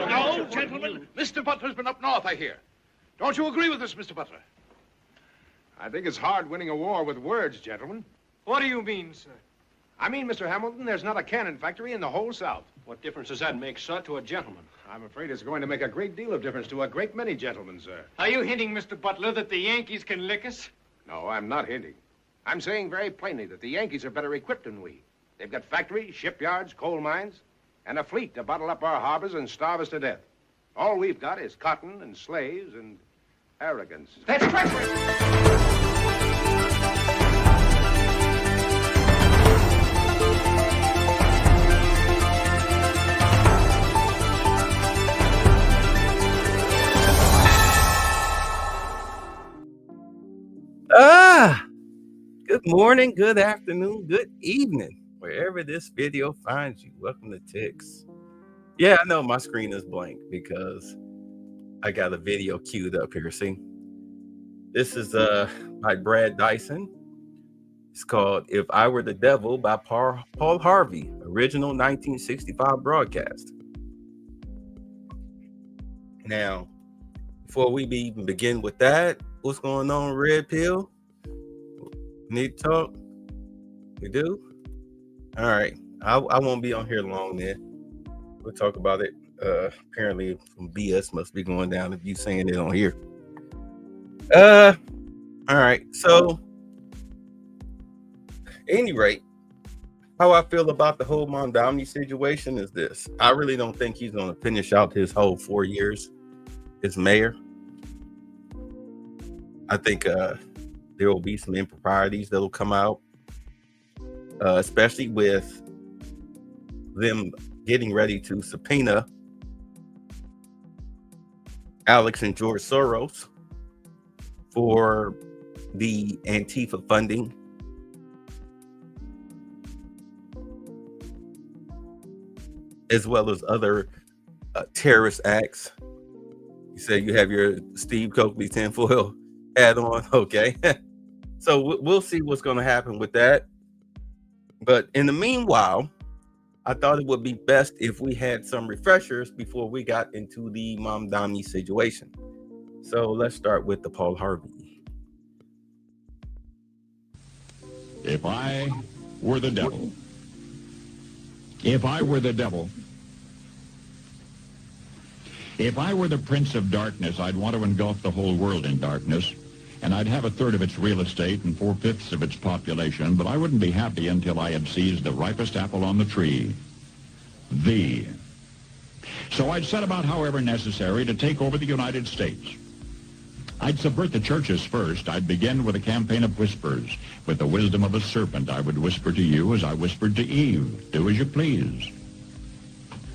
No, gentlemen. Mr. Butler's been up north, I hear. Don't you agree with us, Mr. Butler? I think it's hard winning a war with words, gentlemen. What do you mean, sir? I mean, Mr. Hamilton, there's not a cannon factory in the whole South. What difference does that make, sir, to a gentleman? I'm afraid it's going to make a great deal of difference to a great many gentlemen, sir. Are you hinting, Mr. Butler, that the Yankees can lick us? No, I'm not hinting. I'm saying very plainly that the Yankees are better equipped than we. They've got factories, shipyards, coal mines, and a fleet to bottle up our harbors and starve us to death. All we've got is cotton and slaves and arrogance. That's treachery! Good morning, good afternoon, good evening, wherever this video finds you. Welcome to Tix. Yeah, I know my screen is blank because I got a video queued up here. See, this is by Brad Dyson. It's called "If I Were the Devil" by Paul Harvey, original 1965 broadcast. Now, before we even begin with that, what's going on, Red Pill? Need to talk? We do? All right. I won't be on here long then. We'll talk about it. Apparently some BS must be going down if you saying it on here. All right. So, at any rate, how I feel about the whole Mondamni situation is this. I really don't think he's going to finish out his whole 4 years as mayor. I think there will be some improprieties that'll come out, especially with them getting ready to subpoena Alex and George Soros for the Antifa funding. As well as other terrorist acts. You said you have your Steve Coakley tinfoil hat on, okay? So we'll see what's going to happen with that. But in the meanwhile, I thought it would be best if we had some refreshers before we got into the Mondamni situation. So let's start with the Paul Harvey. If I were the devil, if I were the devil, if I were the prince of darkness, I'd want to engulf the whole world in darkness. And I'd have a third of its real estate and 4/5 of its population, but I wouldn't be happy until I had seized the ripest apple on the tree. So I'd set about, however necessary, to take over the United States. I'd subvert the churches first. I'd begin with a campaign of whispers. With the wisdom of a serpent, I would whisper to you as I whispered to Eve, do as you please.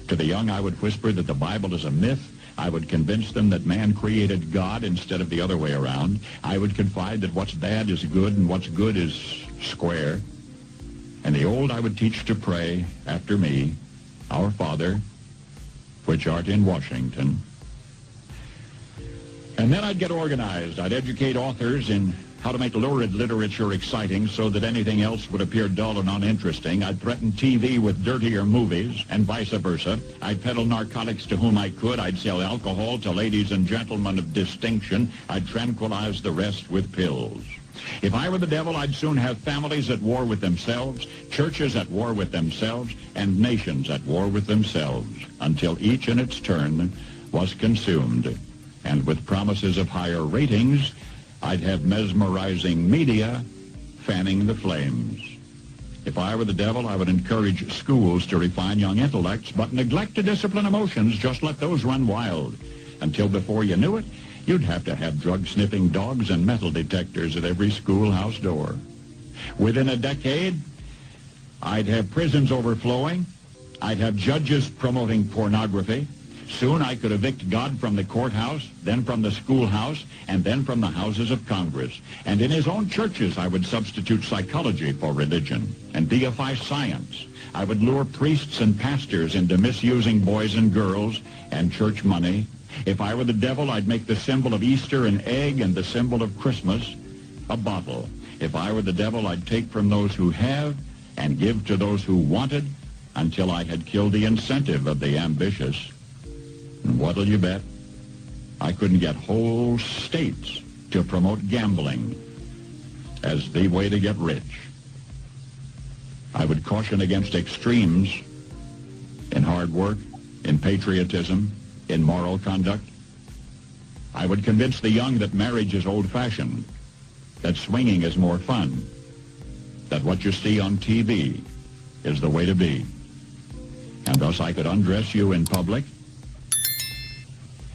To the young, I would whisper that the Bible is a myth. I would convince them that man created God instead of the other way around. I would confide that what's bad is good and what's good is square. And the old I would teach to pray after me, Our Father, which art in Washington. And then I'd get organized. I'd educate authors in how to make lurid literature exciting so that anything else would appear dull and uninteresting. I'd threaten TV with dirtier movies and vice versa. I'd peddle narcotics to whom I could. I'd sell alcohol to ladies and gentlemen of distinction. I'd tranquilize the rest with pills. If I were the devil, I'd soon have families at war with themselves, churches at war with themselves, and nations at war with themselves, until each in its turn was consumed. And with promises of higher ratings, I'd have mesmerizing media fanning the flames. If I were the devil, I would encourage schools to refine young intellects, but neglect to discipline emotions. Just let those run wild. Until before you knew it, you'd have to have drug-sniffing dogs and metal detectors at every schoolhouse door. Within a decade, I'd have prisons overflowing. I'd have judges promoting pornography. Soon I could evict God from the courthouse, then from the schoolhouse, and then from the houses of Congress. And in his own churches, I would substitute psychology for religion and deify science. I would lure priests and pastors into misusing boys and girls and church money. If I were the devil, I'd make the symbol of Easter an egg and the symbol of Christmas a bottle. If I were the devil, I'd take from those who have and give to those who wanted until I had killed the incentive of the ambitious. And what'll you bet? I couldn't get whole states to promote gambling as the way to get rich. I would caution against extremes in hard work, in patriotism, in moral conduct. I would convince the young that marriage is old-fashioned, that swinging is more fun, that what you see on TV is the way to be. And thus I could undress you in public,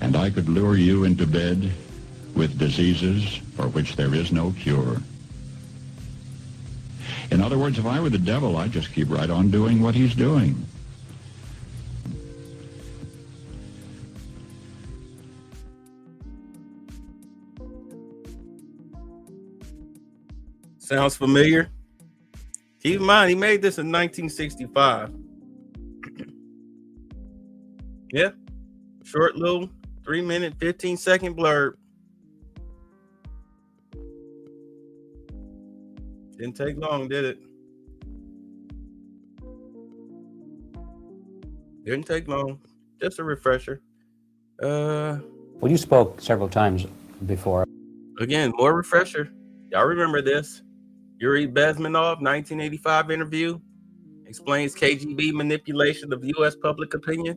and I could lure you into bed with diseases for which there is no cure. In other words, if I were the devil, I'd just keep right on doing what he's doing. Sounds familiar? Keep in mind, he made this in 1965. Yeah. Short little 3-minute, 15-second blurb. Didn't take long, did it? Didn't take long. Just a refresher. Well, you spoke several times before. Again, more refresher. Y'all remember this? Yuri Bezmenov, 1985 interview, explains KGB manipulation of U.S. public opinion.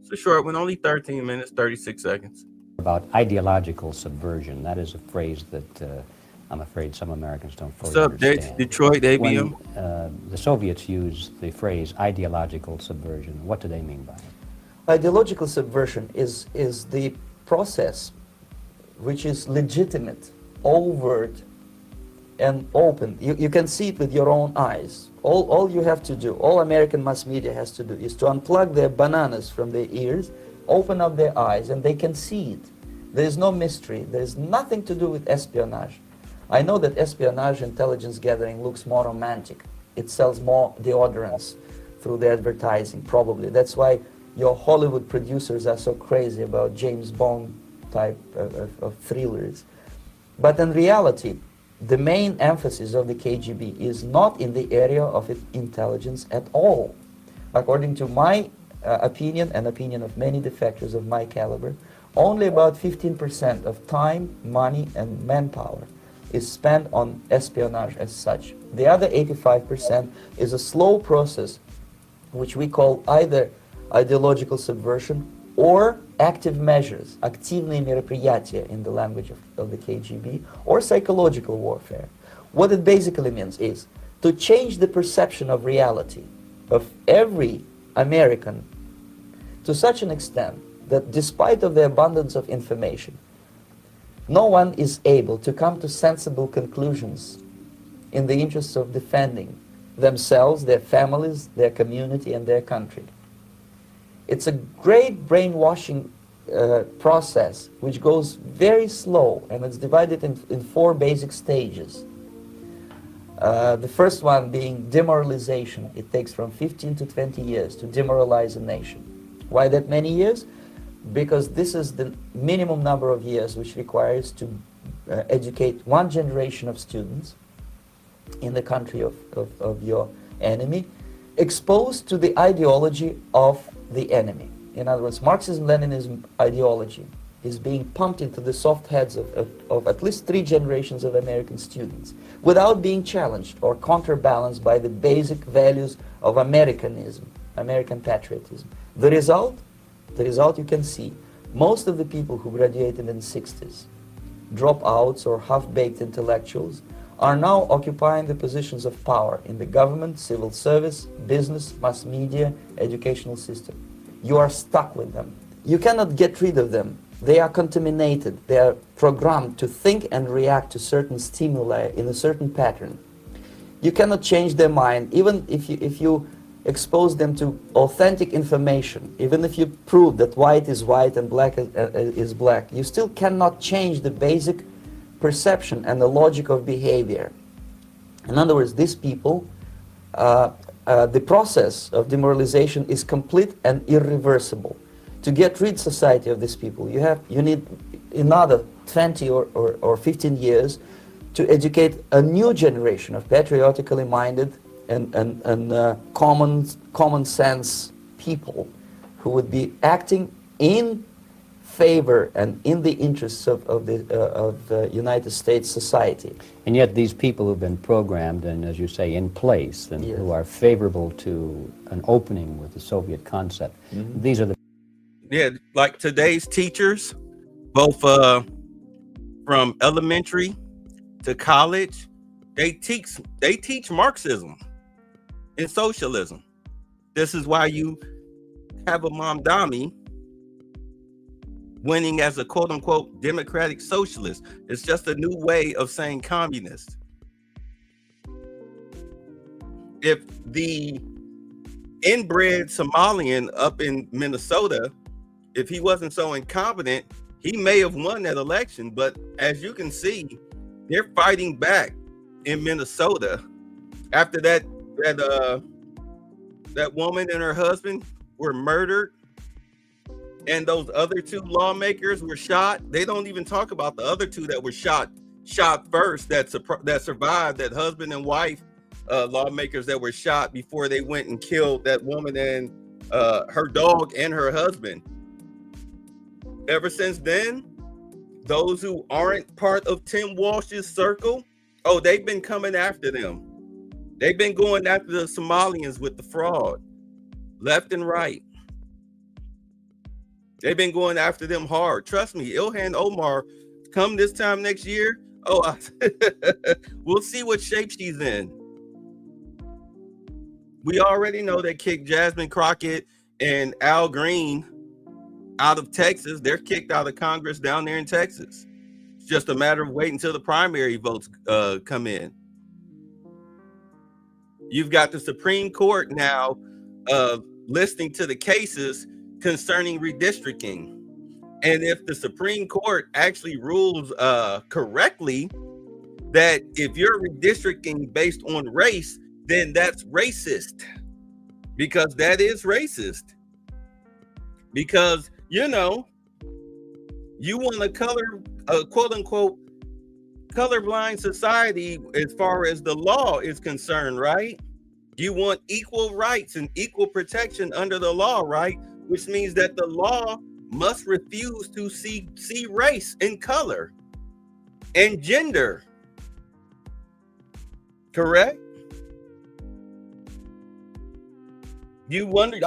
It's a short one, only 13 minutes, 36 seconds. About ideological subversion. That is a phrase that I'm afraid some Americans don't fully What's up, understand. Detroit ABM? When the Soviets used the phrase ideological subversion, what do they mean by it? Ideological subversion is the process which is legitimate, overt, and open. You can see it with your own eyes. All you have to do, all American mass media has to do, is to unplug their bananas from their ears, open up their eyes, and they can see it. There is no mystery. There is nothing to do with espionage. I know that espionage intelligence gathering looks more romantic. It sells more deodorants through the advertising, probably. That's why your Hollywood producers are so crazy about James Bond type of thrillers. But in reality, the main emphasis of the KGB is not in the area of intelligence at all. According to my opinion and opinion of many defectors of my caliber, only about 15% of time, money, and manpower is spent on espionage as such. The other 85% is a slow process which we call either ideological subversion or active measures, активные мероприятия in the language of the KGB, or psychological warfare. What it basically means is to change the perception of reality of every American to such an extent that despite of the abundance of information, no one is able to come to sensible conclusions in the interests of defending themselves, their families, their community, and their country. It's a great brainwashing process which goes very slow, and it's divided in 4 basic stages. The first one being demoralization. It takes from 15 to 20 years to demoralize a nation. Why that many years? Because this is the minimum number of years which requires to educate one generation of students in the country of your enemy, exposed to the ideology of the enemy. In other words, Marxism-Leninism ideology is being pumped into the soft heads of at least 3 generations of American students without being challenged or counterbalanced by the basic values of Americanism, American patriotism. The result you can see. Most of the people who graduated in the 60s, dropouts or half-baked intellectuals, are now occupying the positions of power in the government, civil service, business, mass media, educational system. You are stuck with them. You cannot get rid of them. They are contaminated. They are programmed to think and react to certain stimuli in a certain pattern. You cannot change their mind, even if you expose them to authentic information, even if you prove that white is white and black is black, you still cannot change the basic perception and the logic of behavior. In other words, these people, the process of demoralization is complete and irreversible. To get rid society of these people, you need another 20 or 15 years to educate a new generation of patriotically minded and common sense people who would be acting in favor and in the interests of the United States society. And yet these people who've been programmed and, as you say, in place, and Yes. who are favorable to an opening with the Soviet concept, these are the Yeah, like today's teachers, both from elementary to college, they teach Marxism and socialism. This is why you have a Mamdani winning as a quote-unquote democratic socialist. It's just a new way of saying communist. If the inbred Somalian up in Minnesota, if he wasn't so incompetent, he may have won that election. But as you can see, they're fighting back in Minnesota after that woman and her husband were murdered, and those other two lawmakers were shot. They don't even talk about the other two that were shot first, that survived, that husband and wife lawmakers that were shot before they went and killed that woman and her dog and her husband. Ever since then, those who aren't part of Tim Walsh's circle, they've been coming after them. They've been going after the Somalians with the fraud, left and right. They've been going after them hard. Trust me, Ilhan Omar, come this time next year, we'll see what shape she's in. We already know they kicked Jasmine Crockett and Al Green out of Texas. They're kicked out of Congress down there in Texas. It's just a matter of waiting until the primary votes come in. You've got the Supreme Court now listening to the cases concerning redistricting. And if the Supreme Court actually rules correctly that if you're redistricting based on race, then that's racist, because that is racist. Because, you want a quote unquote colorblind society as far as the law is concerned, right? You want equal rights and equal protection under the law, right? Which means that the law must refuse to see race and color and gender. Correct? You wonder,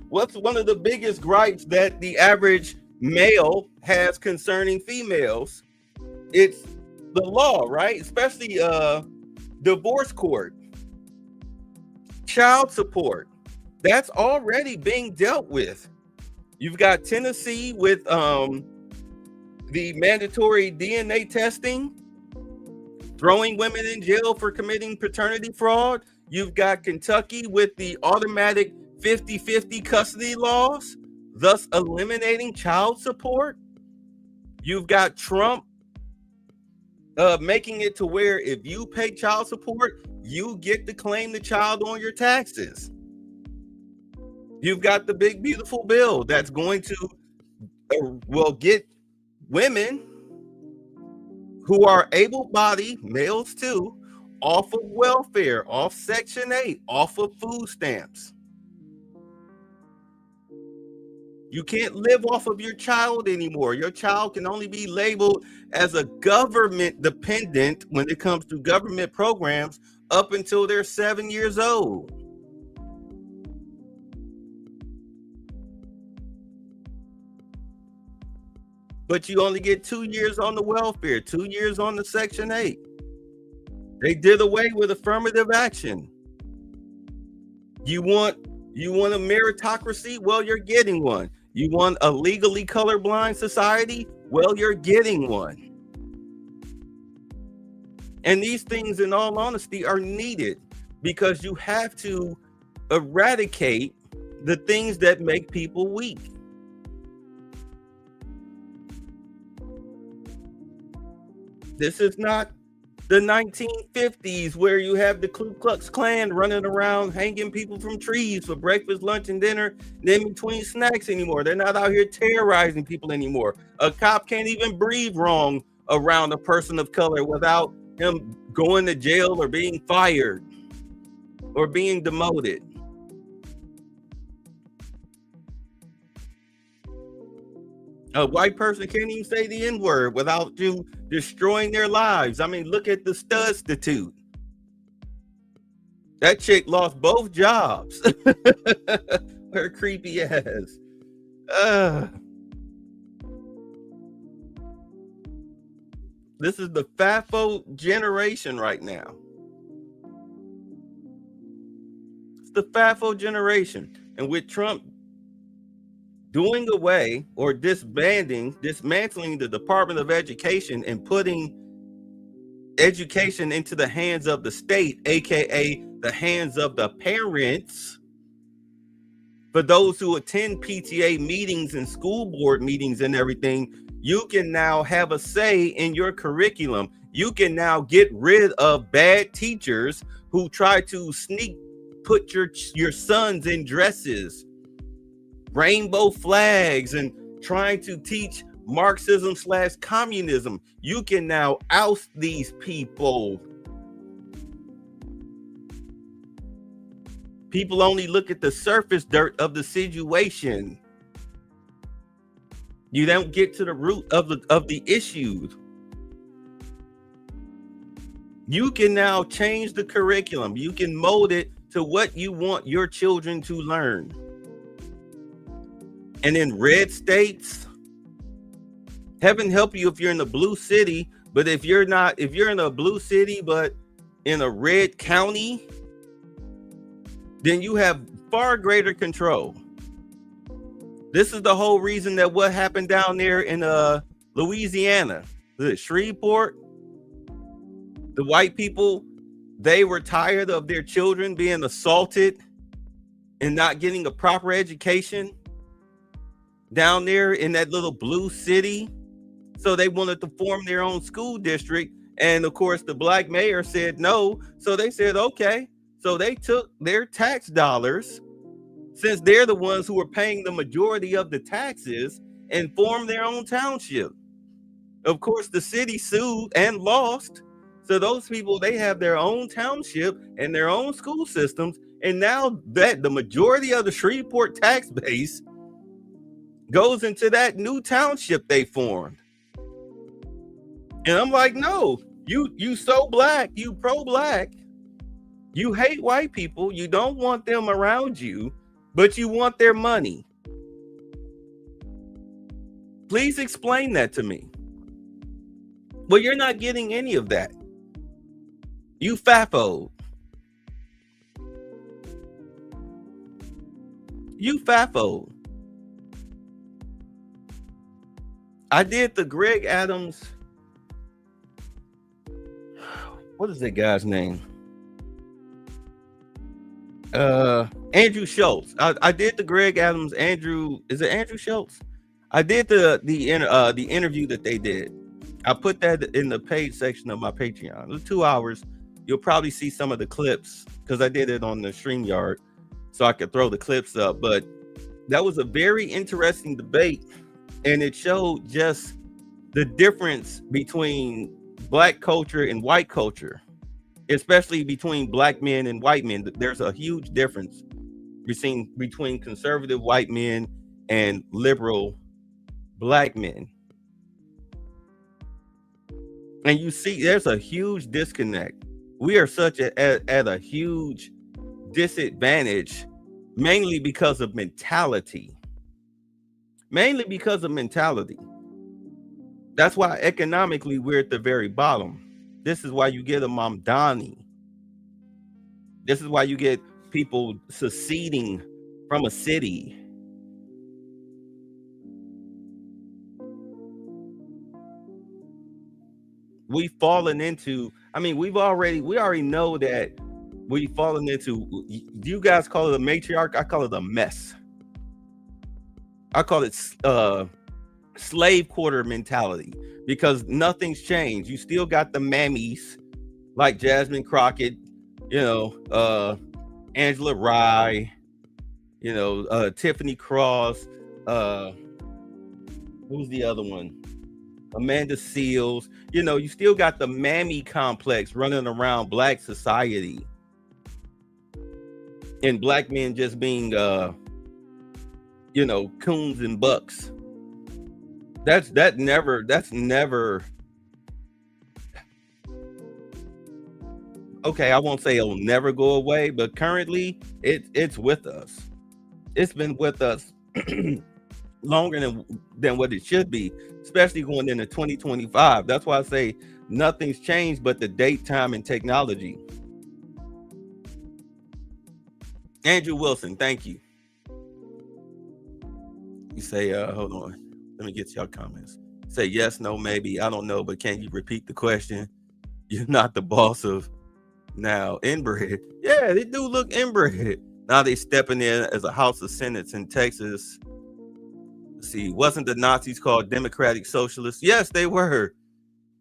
what's one of the biggest gripes that the average male has concerning females? It's the law, right? Especially divorce court, child support. That's already being dealt with. You've got Tennessee with the mandatory DNA testing, throwing women in jail for committing paternity fraud. You've got Kentucky with the automatic 50-50 custody laws, thus eliminating child support. You've got Trump making it to where if you pay child support, you get to claim the child on your taxes. You've got the big beautiful bill that's going to get women who are able-bodied, males too, off of welfare, off Section 8, off of food stamps. You can't live off of your child anymore. Your child can only be labeled as a government dependent when it comes to government programs up until they're 7 years old. But you only get 2 years on the welfare, 2 years on the Section 8. They did away with affirmative action. You want a meritocracy? Well, you're getting one. You want a legally colorblind society? Well, you're getting one. And these things, in all honesty, are needed because you have to eradicate the things that make people weak. This is not the 1950s where you have the Ku Klux Klan running around hanging people from trees for breakfast, lunch, and dinner, and in between snacks anymore. They're not out here terrorizing people anymore. A cop can't even breathe wrong around a person of color without him going to jail or being fired or being demoted. A white person can't even say the N-word without you destroying their lives. I mean, look at the Studstitute. That chick lost both jobs. Her creepy ass. This is the FAFO generation right now. It's the FAFO generation. And with Trump doing away or dismantling the Department of Education and putting education into the hands of the state, aka the hands of the parents, for those who attend PTA meetings and school board meetings and everything, you can now have a say in your curriculum. You can now get rid of bad teachers who try to put your sons in dresses, rainbow flags, and trying to teach Marxism/communism. You can now oust these people. People only look at the surface dirt of the situation. You don't get to the root of the issues. You can now change the curriculum. You can mold it to what you want your children to learn. And in red states, heaven help you if you're in a blue city, but if you're in a blue city but in a red county, then you have far greater control. This is the whole reason that what happened down there in Louisiana, Shreveport, the white people, they were tired of their children being assaulted and not getting a proper education down there in that little blue city. So they wanted to form their own school district. And of course, the black mayor said no. So they said, okay. So they took their tax dollars, since they're the ones who are paying the majority of the taxes, and formed their own township. Of course, the city sued and lost. So those people, they have their own township and their own school systems. And now that the majority of the Shreveport tax base goes into that new township they formed. And I'm like, no, you so black, you pro-black. You hate white people. You don't want them around you, but you want their money. Please explain that to me. Well, you're not getting any of that. You FAFO. You FAFO. I did the Greg Adams. What is that guy's name? Andrew Schultz. I did the Greg Adams. Is it Andrew Schultz? I did the interview that they did. I put that in the page section of my Patreon. It was 2 hours. You'll probably see some of the clips because I did it on the StreamYard, so I could throw the clips up. But that was a very interesting debate, and it showed just the difference between black culture and white culture, especially between black men and white men. There's a huge difference between conservative white men and liberal black men. And you see, there's a huge disconnect. We are at a huge disadvantage, mainly because of mentality. That's why economically we're at the very bottom. This is why you get a Mamdani. This is why you get people seceding from a city. We've fallen into, we already know that we've fallen into, do you guys call it a matriarch? I call it a mess. I call it slave quarter mentality, because nothing's changed. You still got the mammies like Jasmine Crockett, Angela Rye, Tiffany Cross, who's the other one? Amanda Seals. You still got the mammy complex running around black society, and black men just being coons and bucks. That's never. Okay, I won't say it'll never go away, but currently it's with us. It's been with us longer than what it should be, especially going into 2025. That's why I say nothing's changed but the date, time, and technology. Andrew Wilson, thank you. You say, hold on, let me get to your comments. Say yes, no, maybe. I don't know, but can you repeat the question? You're not the boss of now inbred. Yeah, they do look inbred. Now they stepping in as a House of Senates in Texas. Let's see, wasn't the Nazis called Democratic Socialists? Yes, they were.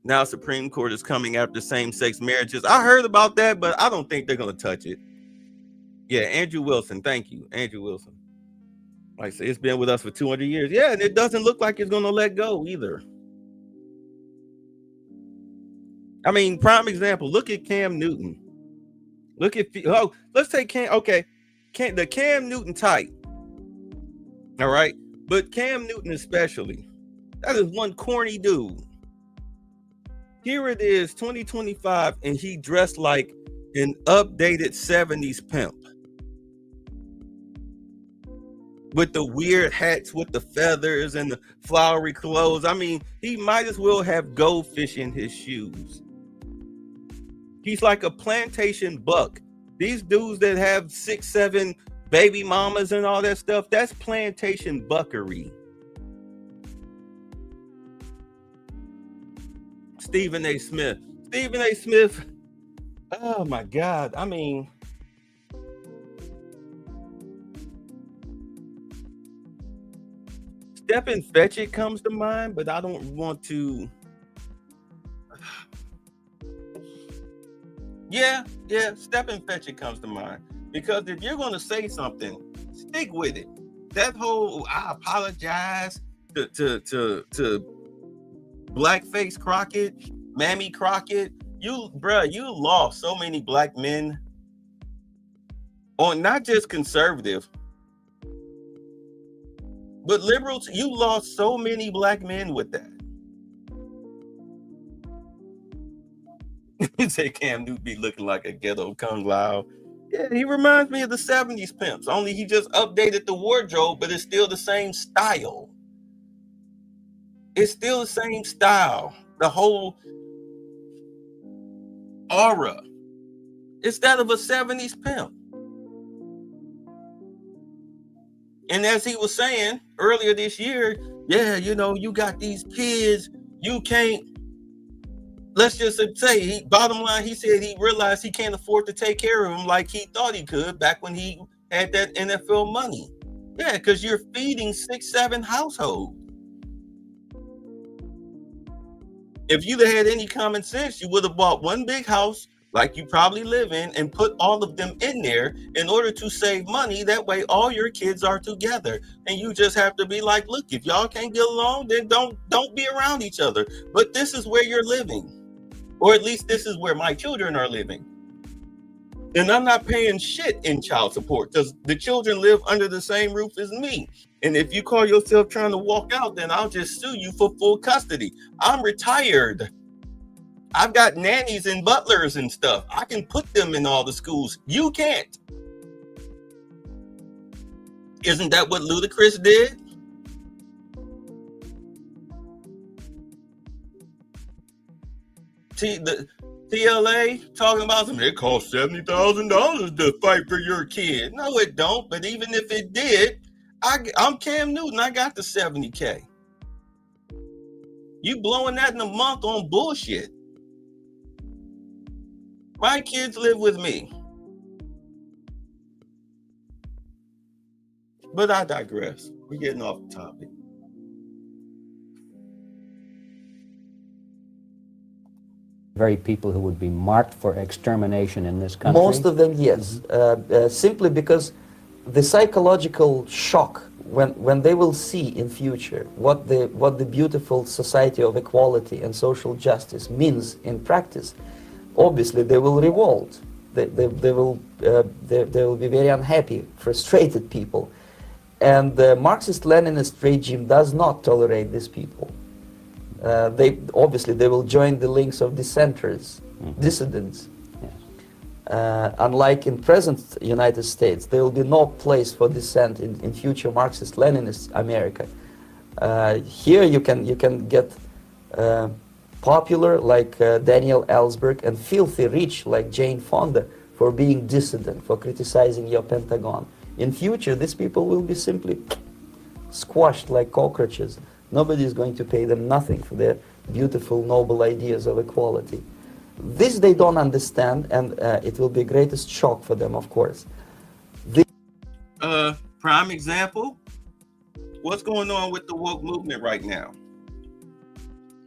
Now Supreme Court is coming after same-sex marriages. I heard about that, but I don't think they're going to touch it. Yeah, Andrew Wilson. Thank you, Andrew Wilson. Like I said, it's been with us for 200 years. Yeah, and it doesn't look like it's going to let go either. I mean, prime example, look at Cam Newton. Look at, let's take the Cam Newton type. All right. But Cam Newton especially, that is one corny dude. Here it is, 2025, and he dressed like an updated 70s pimp. With the weird hats with the feathers and the flowery clothes. I mean, he might as well have goldfish in his shoes. He's like a plantation buck. These dudes that have 6, 7 baby mamas and all that stuff, that's plantation buckery. Stephen A. Smith. Stephen A. Smith. Oh my God. I mean, Step and Fetch It comes to mind, but I don't want to. Yeah, Step and Fetch It comes to mind. Because if you're going to say something, stick with it. That whole, I apologize to Blackface Crockett, Mammy Crockett. You lost so many black men on not just conservative, but liberals. You lost so many black men with that. You say Cam Newton be looking like a ghetto kung lao. Yeah, he reminds me of the 70s pimps, only he just updated the wardrobe, but it's still the same style. It's still the same style. The whole aura. It's that of a 70s pimp. And as he was saying earlier this year, yeah, you got these kids, you can't. Let's just say, bottom line, he said he realized he can't afford to take care of them like he thought he could back when he had that NFL money. Yeah, because you're feeding 6, 7 households. If you'd had any common sense, you would have bought one big house like you probably live in and put all of them in there in order to save money. That way all your kids are together. And you just have to be like, look, if y'all can't get along, then don't be around each other. But this is where you're living. Or at least this is where my children are living. And I'm not paying shit in child support because the children live under the same roof as me. And if you call yourself trying to walk out, then I'll just sue you for full custody. I'm retired. I've got nannies and butlers and stuff. I can put them in all the schools. You can't. Isn't that what Ludacris did? The TLA talking about something. It costs $70,000 to fight for your kid. No, it don't. But even if it did, I'm Cam Newton. I got the $70K. You blowing that in a month on bullshit. My kids live with me. But I digress. We're getting off the topic. Very people who would be marked for extermination in this country? Most of them, yes. Simply because the psychological shock when they will see in future what the beautiful society of equality and social justice means in practice, obviously they will revolt. They will be very unhappy, frustrated people. And the Marxist-Leninist regime does not tolerate these people. They obviously they will join the links of dissenters, dissidents. Unlike in present United States, there will be no place for dissent in future Marxist-Leninist America. Here you can get popular like Daniel Ellsberg and filthy rich like Jane Fonda for being dissident, for criticizing your Pentagon. In future, these people will be simply squashed like cockroaches. Nobody is going to pay them nothing for their beautiful, noble ideas of equality. This they don't understand, and it will be greatest shock for them, of course. Prime example, what's going on with the woke movement right now?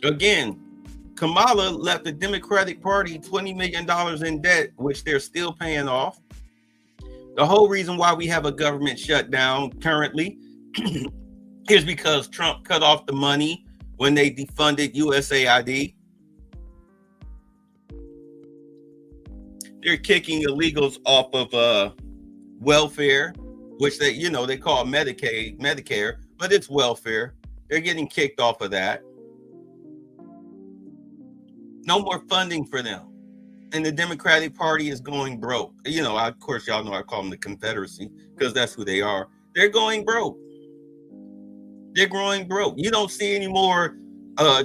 Again, Kamala left the Democratic Party $20 million in debt, which they're still paying off. The whole reason why we have a government shutdown currently is because Trump cut off the money when they defunded USAID. They're kicking illegals off of welfare, which they call Medicare, but it's welfare. They're getting kicked off of that. No more funding for them. And the Democratic Party is going broke. Of course, y'all know I call them the Confederacy because that's who they are. They're going broke. They're going broke. You don't see any more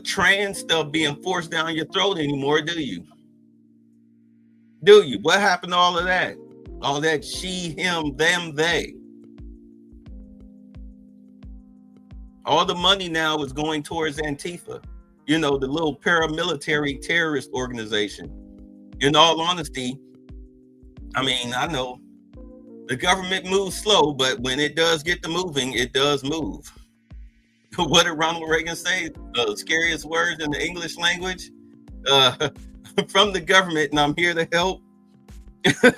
trans stuff being forced down your throat anymore, do you? Do you? What happened to all of that? All that she, him, them, they. All the money now is going towards Antifa. The little paramilitary terrorist organization. In all honesty, I know the government moves slow, but when it does get to moving, it does move. What did Ronald Reagan say? The scariest words in the English language? From the government, and I'm here to help. Because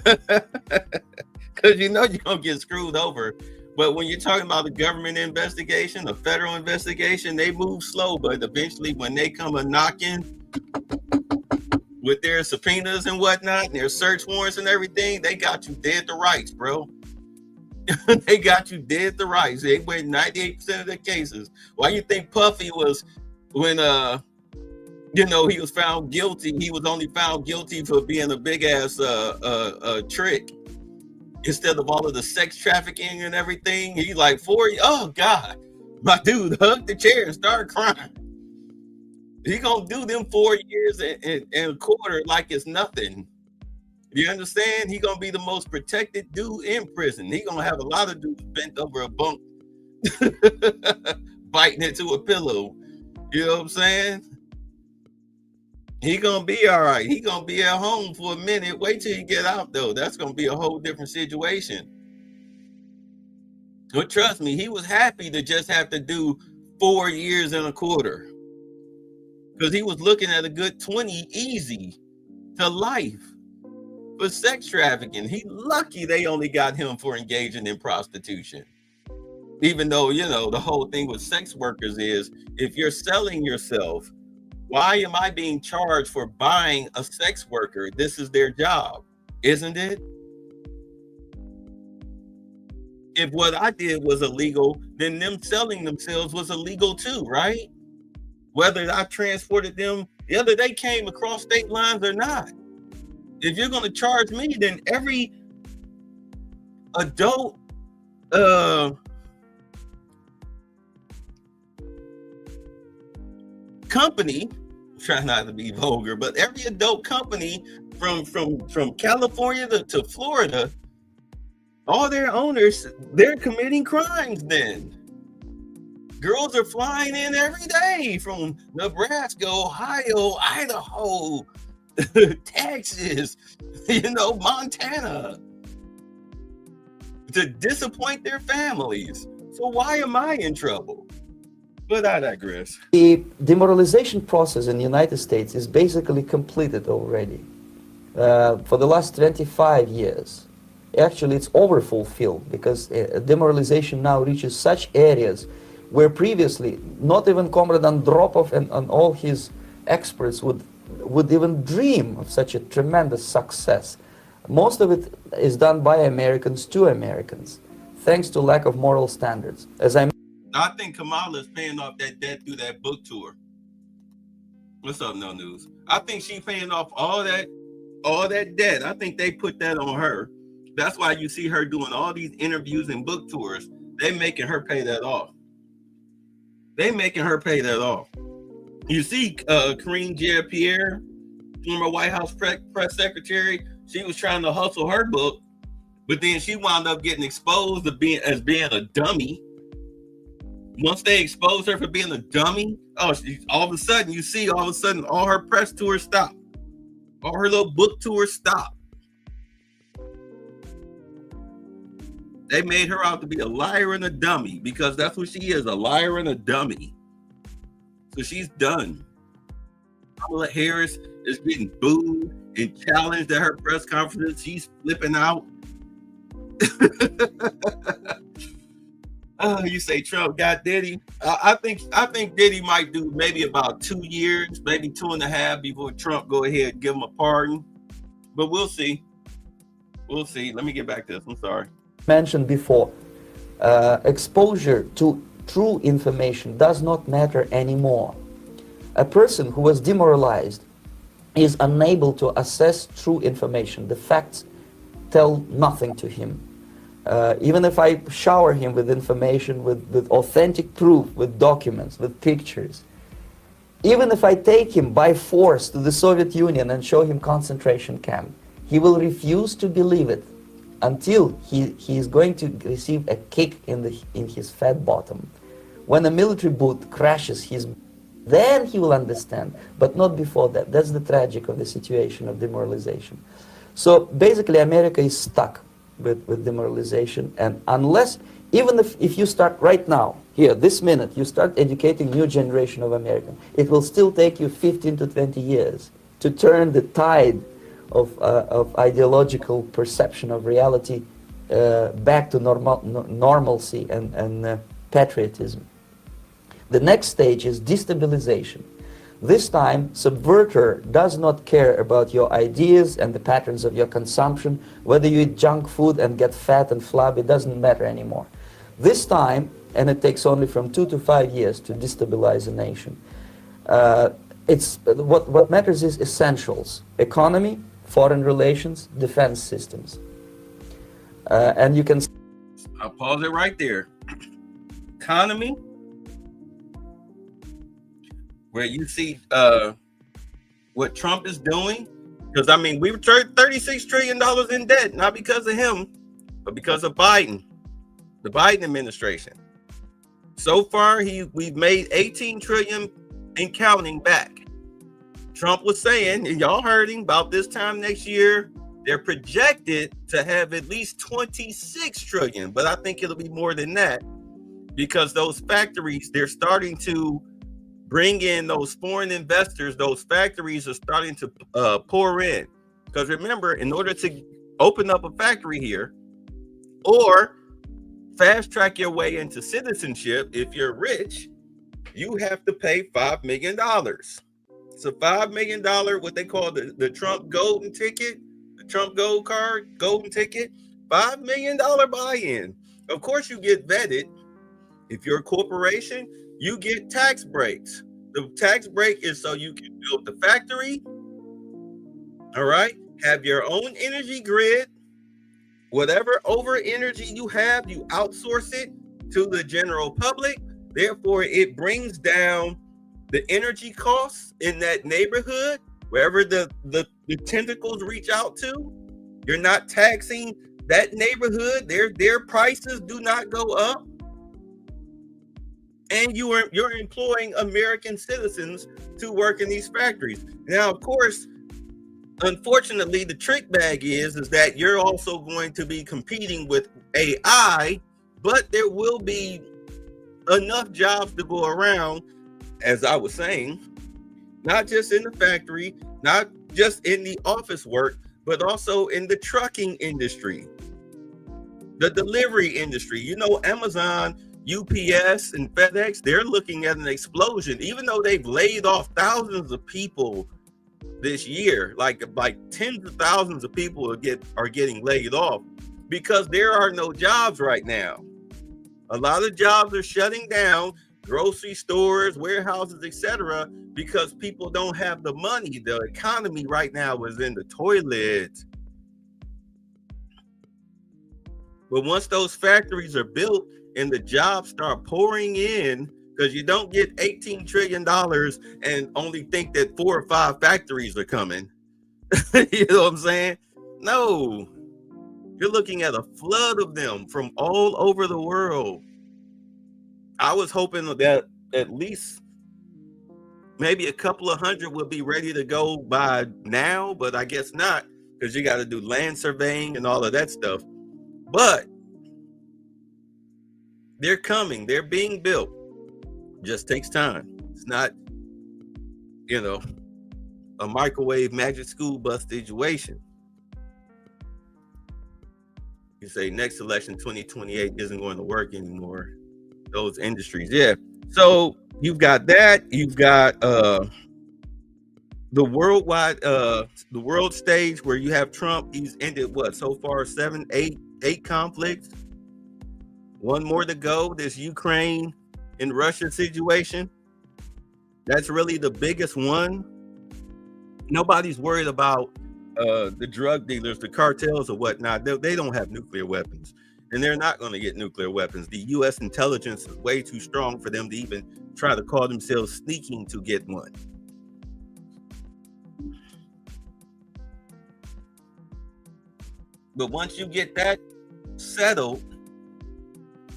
you're going to get screwed over. But when you're talking about a government investigation, a federal investigation, they move slow. But eventually, when they come a knocking with their subpoenas and whatnot, and their search warrants and everything, they got you dead to rights, bro. They got you dead to rights. They win 98% of the cases. Why you think Puffy was, when he was found guilty, he was only found guilty for being a big ass trick. Instead of all of the sex trafficking and everything, he's like, oh God, my dude hugged the chair and started crying. He gonna do them 4 years and a quarter like it's nothing. You understand? He gonna be the most protected dude in prison. He gonna have a lot of dudes bent over a bunk, biting into a pillow. You know what I'm saying? He gonna be all right. He gonna be at home for a minute. Wait till you get out, though. That's gonna be a whole different situation. But trust me, he was happy to just have to do 4 years and a quarter, because he was looking at a good 20 easy to life for sex trafficking. He lucky they only got him for engaging in prostitution. Even though, the whole thing with sex workers is, if you're selling yourself, why am I being charged for buying a sex worker? This is their job, isn't it? If what I did was illegal, then them selling themselves was illegal too, right? Whether I transported them the other day, came across state lines or not. If you're going to charge me, then every adult company, try not to be vulgar, but every adult company from California to Florida, all their owners, they're committing crimes then. Girls are flying in every day from Nebraska, Ohio, Idaho, Texas, Montana, to disappoint their families. So why am I in trouble? But I digress. The demoralization process in the United States is basically completed already. For the last 25 years. Actually, it's overfulfilled, because demoralization now reaches such areas where previously not even Comrade Andropov and all his experts would even dream of such a tremendous success. Most of it is done by Americans to Americans, thanks to lack of moral standards. I think Kamala is paying off that debt through that book tour. What's up, No News? I think she paying off all that debt. I think they put that on her. That's why you see her doing all these interviews and book tours. They making her pay that off. You see, Karine Jean-Pierre, former White House press secretary, she was trying to hustle her book, but then she wound up getting exposed as being a dummy. Once they exposed her for being a dummy, all of a sudden, all her press tours stopped. All her little book tours stopped. They made her out to be a liar and a dummy, because that's what she is, a liar and a dummy. So she's done. Kamala Harris is getting booed and challenged at her press conference. She's flipping out. You say Trump got Diddy. I think Diddy might do maybe about 2 years, maybe 2.5 before Trump go ahead and give him a pardon. But we'll see. Let me get back to this. I'm sorry. Mentioned before, exposure to true information does not matter anymore. A person who was demoralized is unable to assess true information. The facts tell nothing to him. Even if I shower him with information, with authentic proof, with documents, with pictures, even if I take him by force to the Soviet Union and show him concentration camp, he will refuse to believe it until he is going to receive a kick in his fat bottom. When a military boot crashes then he will understand, but not before that. That's the tragic of the situation of demoralization. So basically America is stuck with demoralization, and unless, even if you start right now, here, this minute, you start educating new generation of Americans, it will still take you 15 to 20 years to turn the tide of ideological perception of reality back to normalcy and patriotism. The next stage is destabilization. This time, subverter does not care about your ideas and the patterns of your consumption. Whether you eat junk food and get fat and flabby, it doesn't matter anymore. This time, and it takes only from 2 to 5 years to destabilize a nation. What matters is essentials: economy, foreign relations, defense systems. And you can... I'll pause it right there. Economy, where you see what Trump is doing, because I mean, we were $36 trillion in debt, not because of him, but because of Biden, the Biden administration. So far, we've made 18 trillion and counting back. Trump was saying, and y'all heard him, about this time next year, they're projected to have at least 26 trillion, but I think it'll be more than that, because those factories, they're starting to bring in those foreign investors. Those factories are starting to pour in. Because remember, in order to open up a factory here or fast track your way into citizenship, if you're rich, you have to pay $5 million. It's a $5 million, what they call the Trump golden ticket, the Trump gold card, golden ticket, $5 million buy-in. Of course, you get vetted. If you're a corporation, you get tax breaks. The tax break is so you can build the factory, all right, have your own energy grid. Whatever over energy you have, you outsource it to the general public. Therefore, it brings down the energy costs in that neighborhood, wherever the tentacles reach out to. You're not taxing that neighborhood. Their prices do not go up. And you're employing American citizens to work in these factories. Now, of course, unfortunately, the trick bag is that you're also going to be competing with AI, but there will be enough jobs to go around, as I was saying, not just in the factory, not just in the office work, but also in the trucking industry, the delivery industry. You know, Amazon, UPS, and FedEx, they're looking at an explosion, even though they've laid off thousands of people this year. Like tens of thousands of people are getting laid off because there are no jobs right now. A lot of jobs are shutting down grocery stores, warehouses, etc., because people don't have the money. The economy right now is in the toilet. But once those factories are built and the jobs start pouring in, because you don't get $18 trillion and only think that 4 or 5 factories are coming. You know what I'm saying? No. You're looking at a flood of them from all over the world. I was hoping that at least maybe a couple of hundred would be ready to go by now, but I guess not, because you got to do land surveying and all of that stuff. But they're coming. They're being built. Just takes time. It's not, a microwave magic school bus situation. You say next election 2028 isn't going to work anymore. Those industries, yeah. So you've got that. You've got the world stage where you have Trump. He's ended what so far 8 conflicts. One more to go. This Ukraine and Russia situation. That's really the biggest one. Nobody's worried about the drug dealers, the cartels or whatnot. They don't have nuclear weapons, and they're not going to get nuclear weapons. The U.S. intelligence is way too strong for them to even try to call themselves sneaking to get one. But once you get that settled,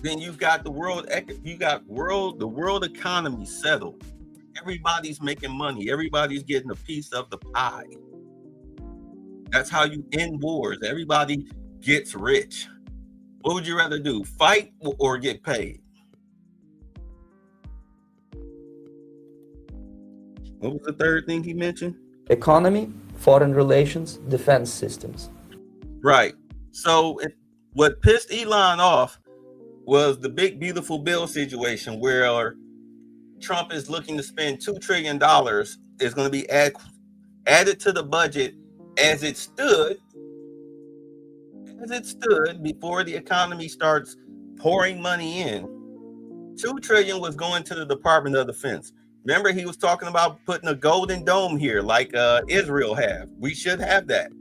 then you've got the world economy settled. Everybody's making money. Everybody's getting a piece of the pie. That's how you end wars. Everybody gets rich. What would you rather do? Fight or get paid? What was the third thing he mentioned? Economy, foreign relations, defense systems. Right. So what pissed Elon off was the big beautiful bill situation where Trump is looking to spend $2 trillion. Is going to be added to the budget as it stood before the economy starts pouring money in. $2 trillion was going to the Department of Defense. Remember, he was talking about putting a golden dome here like Israel have. We should have that,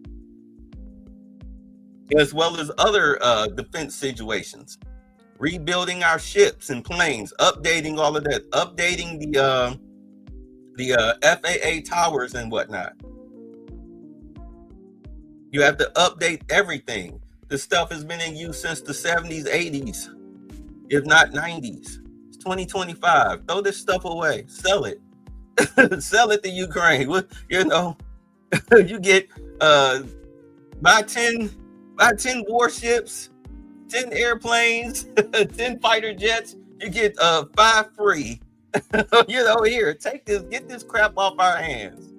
as well as other defense situations. Rebuilding our ships and planes, updating all of that, updating the FAA towers and whatnot. You have to update everything. This stuff has been in use since the 70s, 80s, if not 90s. It's 2025. Throw this stuff away. Sell it. Sell it to Ukraine. You get buy 10 warships, 10 airplanes, 10 fighter jets, you get 5 free. Here, take this, get this crap off our hands.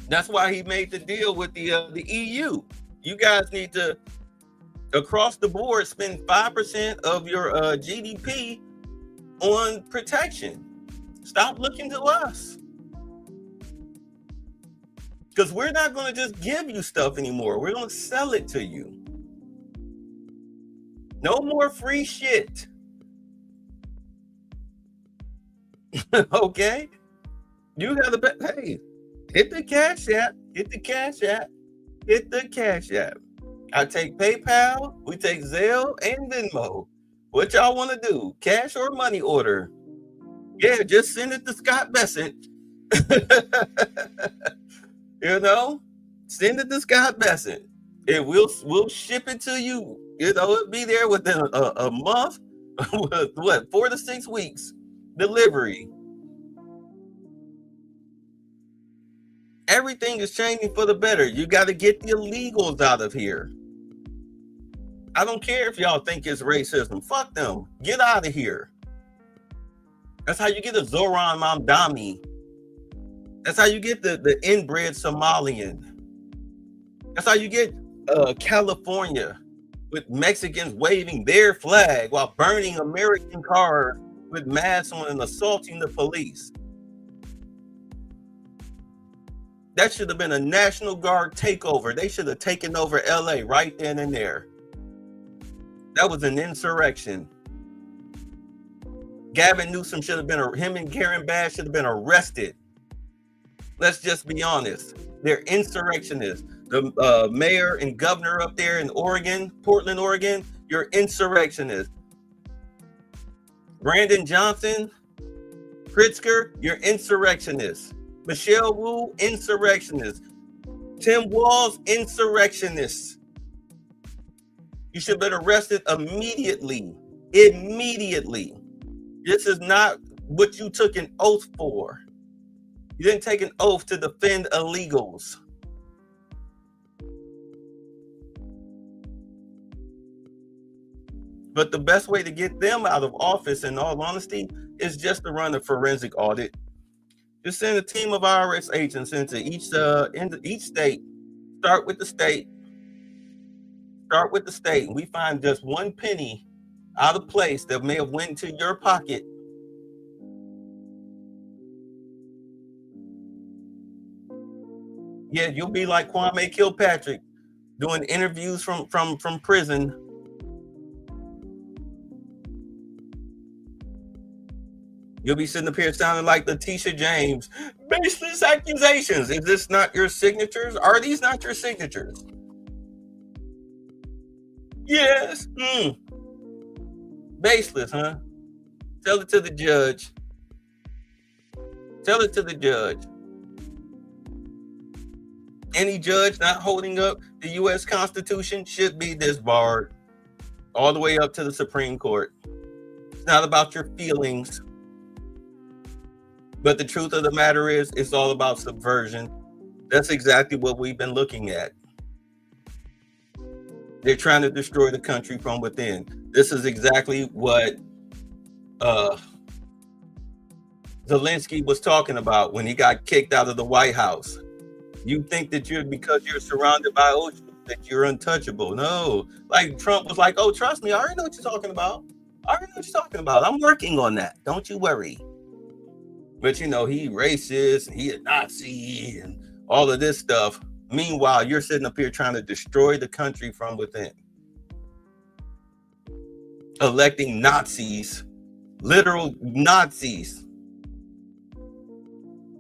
That's why he made the deal with the EU. You guys need to, across the board, spend 5% of your GDP on protection. Stop looking to us. Because we're not going to just give you stuff anymore. We're going to sell it to you. No more free shit. Okay? You got to, hey, hit the Cash App. Hit the Cash App. Hit the Cash App. I take PayPal. We take Zelle and Venmo. What y'all want to do? Cash or money order? Yeah, just send it to Scott Bessent. Send it to Scott Bessent. And we'll ship it to you. It'll be there within a month. What, 4 to 6 weeks delivery. Everything is changing for the better. You got to get the illegals out of here. I don't care if y'all think it's racism. Fuck them. Get out of here. That's how you get a Zoran Mamdani. That's how you get the inbred Somalian. That's how you get California with Mexicans waving their flag while burning American cars with masks on and assaulting the police. That should have been a National Guard takeover. They should have taken over LA right then and there. That was an insurrection. Gavin Newsom should have been, him and Karen Bass should have been arrested. Let's just be honest. They're insurrectionists. The mayor and governor up there in Oregon, Portland, Oregon, you're insurrectionists. Brandon Johnson, Pritzker, you're insurrectionists. Michelle Wu, insurrectionists. Tim Walz, insurrectionists. You should have been arrested immediately. Immediately. This is not what you took an oath for. You didn't take an oath to defend illegals. But the best way to get them out of office, in all honesty, is just to run a forensic audit. Just send a team of IRS agents into each state. Start with the state. Start with the state. And we find just one penny out of place that may have went into your pocket. Yeah, you'll be like Kwame Kilpatrick doing interviews from prison. You'll be sitting up here sounding like Letitia James. Baseless accusations. Is this not your signatures? Are these not your signatures? Yes. Baseless, huh? Tell it to the judge. Tell it to the judge. Any judge not holding up the U.S. Constitution should be disbarred all the way up to the Supreme Court. It's not about your feelings. But the truth of the matter is, it's all about subversion. That's exactly what we've been looking at. They're trying to destroy the country from within. This is exactly what Zelensky was talking about when he got kicked out of the White House. You think that because you're surrounded by oceans, that you're untouchable. No, like Trump was like, oh, trust me, I already know what you're talking about. I'm working on that. Don't you worry. But he racist, and he a Nazi, and all of this stuff. Meanwhile, you're sitting up here trying to destroy the country from within. Electing Nazis, literal Nazis,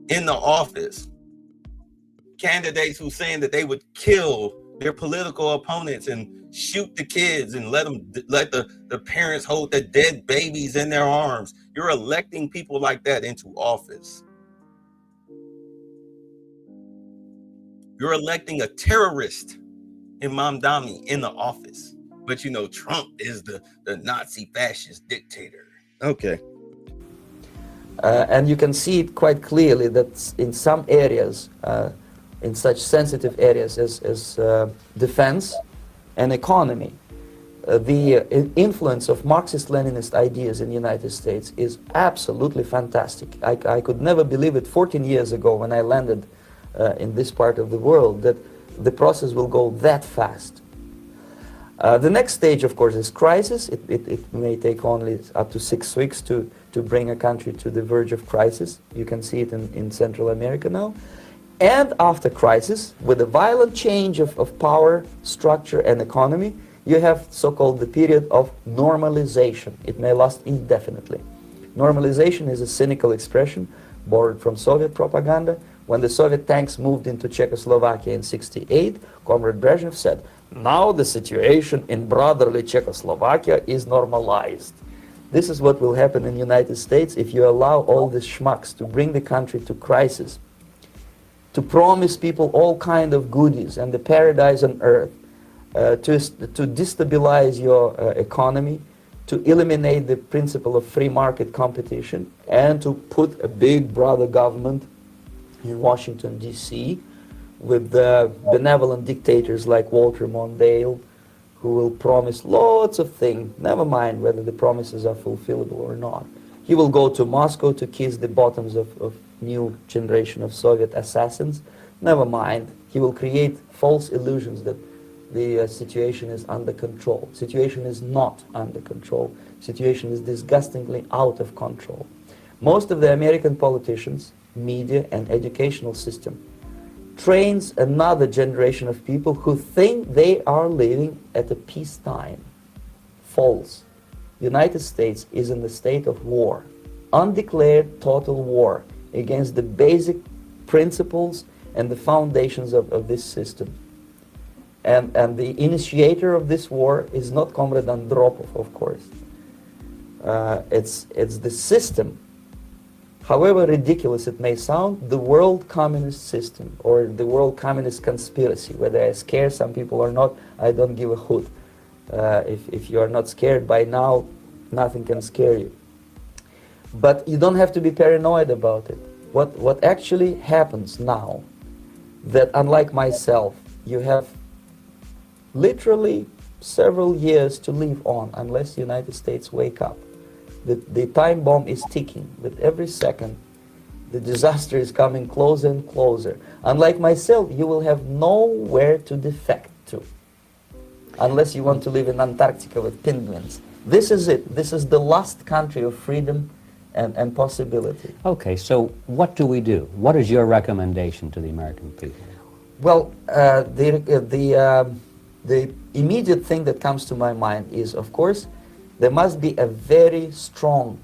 in the office. Candidates who saying that they would kill their political opponents and shoot the kids and let the parents hold the dead babies in their arms. You're electing people like that into office. You're electing a terrorist, Imam Dami, in the office. But Trump is the Nazi fascist dictator. Okay. And you can see it quite clearly that in some areas, in such sensitive areas as defense and economy, the influence of Marxist-Leninist ideas in the United States is absolutely fantastic. I could never believe it 14 years ago when I landed in this part of the world that the process will go that fast. The next stage, of course, is crisis. It may take only up to 6 weeks to bring a country to the verge of crisis. You can see it in Central America now. And after crisis, with a violent change of power, structure, and economy, you have so-called the period of normalization. It may last indefinitely. Normalization is a cynical expression borrowed from Soviet propaganda. When the Soviet tanks moved into Czechoslovakia in '68, Comrade Brezhnev said, now the situation in brotherly Czechoslovakia is normalized. This is what will happen in the United States if you allow all these schmucks to bring the country to crisis, to promise people all kind of goodies and the paradise on earth, to destabilize your economy, to eliminate the principle of free market competition, and to put a big brother government in Washington, D.C., with benevolent dictators like Walter Mondale, who will promise lots of things, never mind whether the promises are fulfillable or not. He will go to Moscow to kiss the bottoms of new generation of Soviet assassins. Never mind, he will create false illusions that the situation is under control. Situation is not under control. Situation is disgustingly out of control. Most of the American politicians, media, and educational system trains another generation of people who think they are living at a peacetime. False. United States is in the state of war, undeclared total war against the basic principles and the foundations of this system. And the initiator of this war is not Comrade Andropov, of course. It's the system. However ridiculous it may sound, the world communist system or the world communist conspiracy, whether I scare some people or not, I don't give a hoot. If you are not scared by now, nothing can scare you. But you don't have to be paranoid about it. What actually happens now, that unlike myself, you have literally several years to live on unless the United States wake up. The time bomb is ticking. With every second, the disaster is coming closer and closer. Unlike myself, you will have nowhere to defect to, unless you want to live in Antarctica with penguins. This is it. This is the last country of freedom and possibility. Okay, so what do we do? What is your recommendation to the American people? Well, the immediate thing that comes to my mind is, of course, there must be a very strong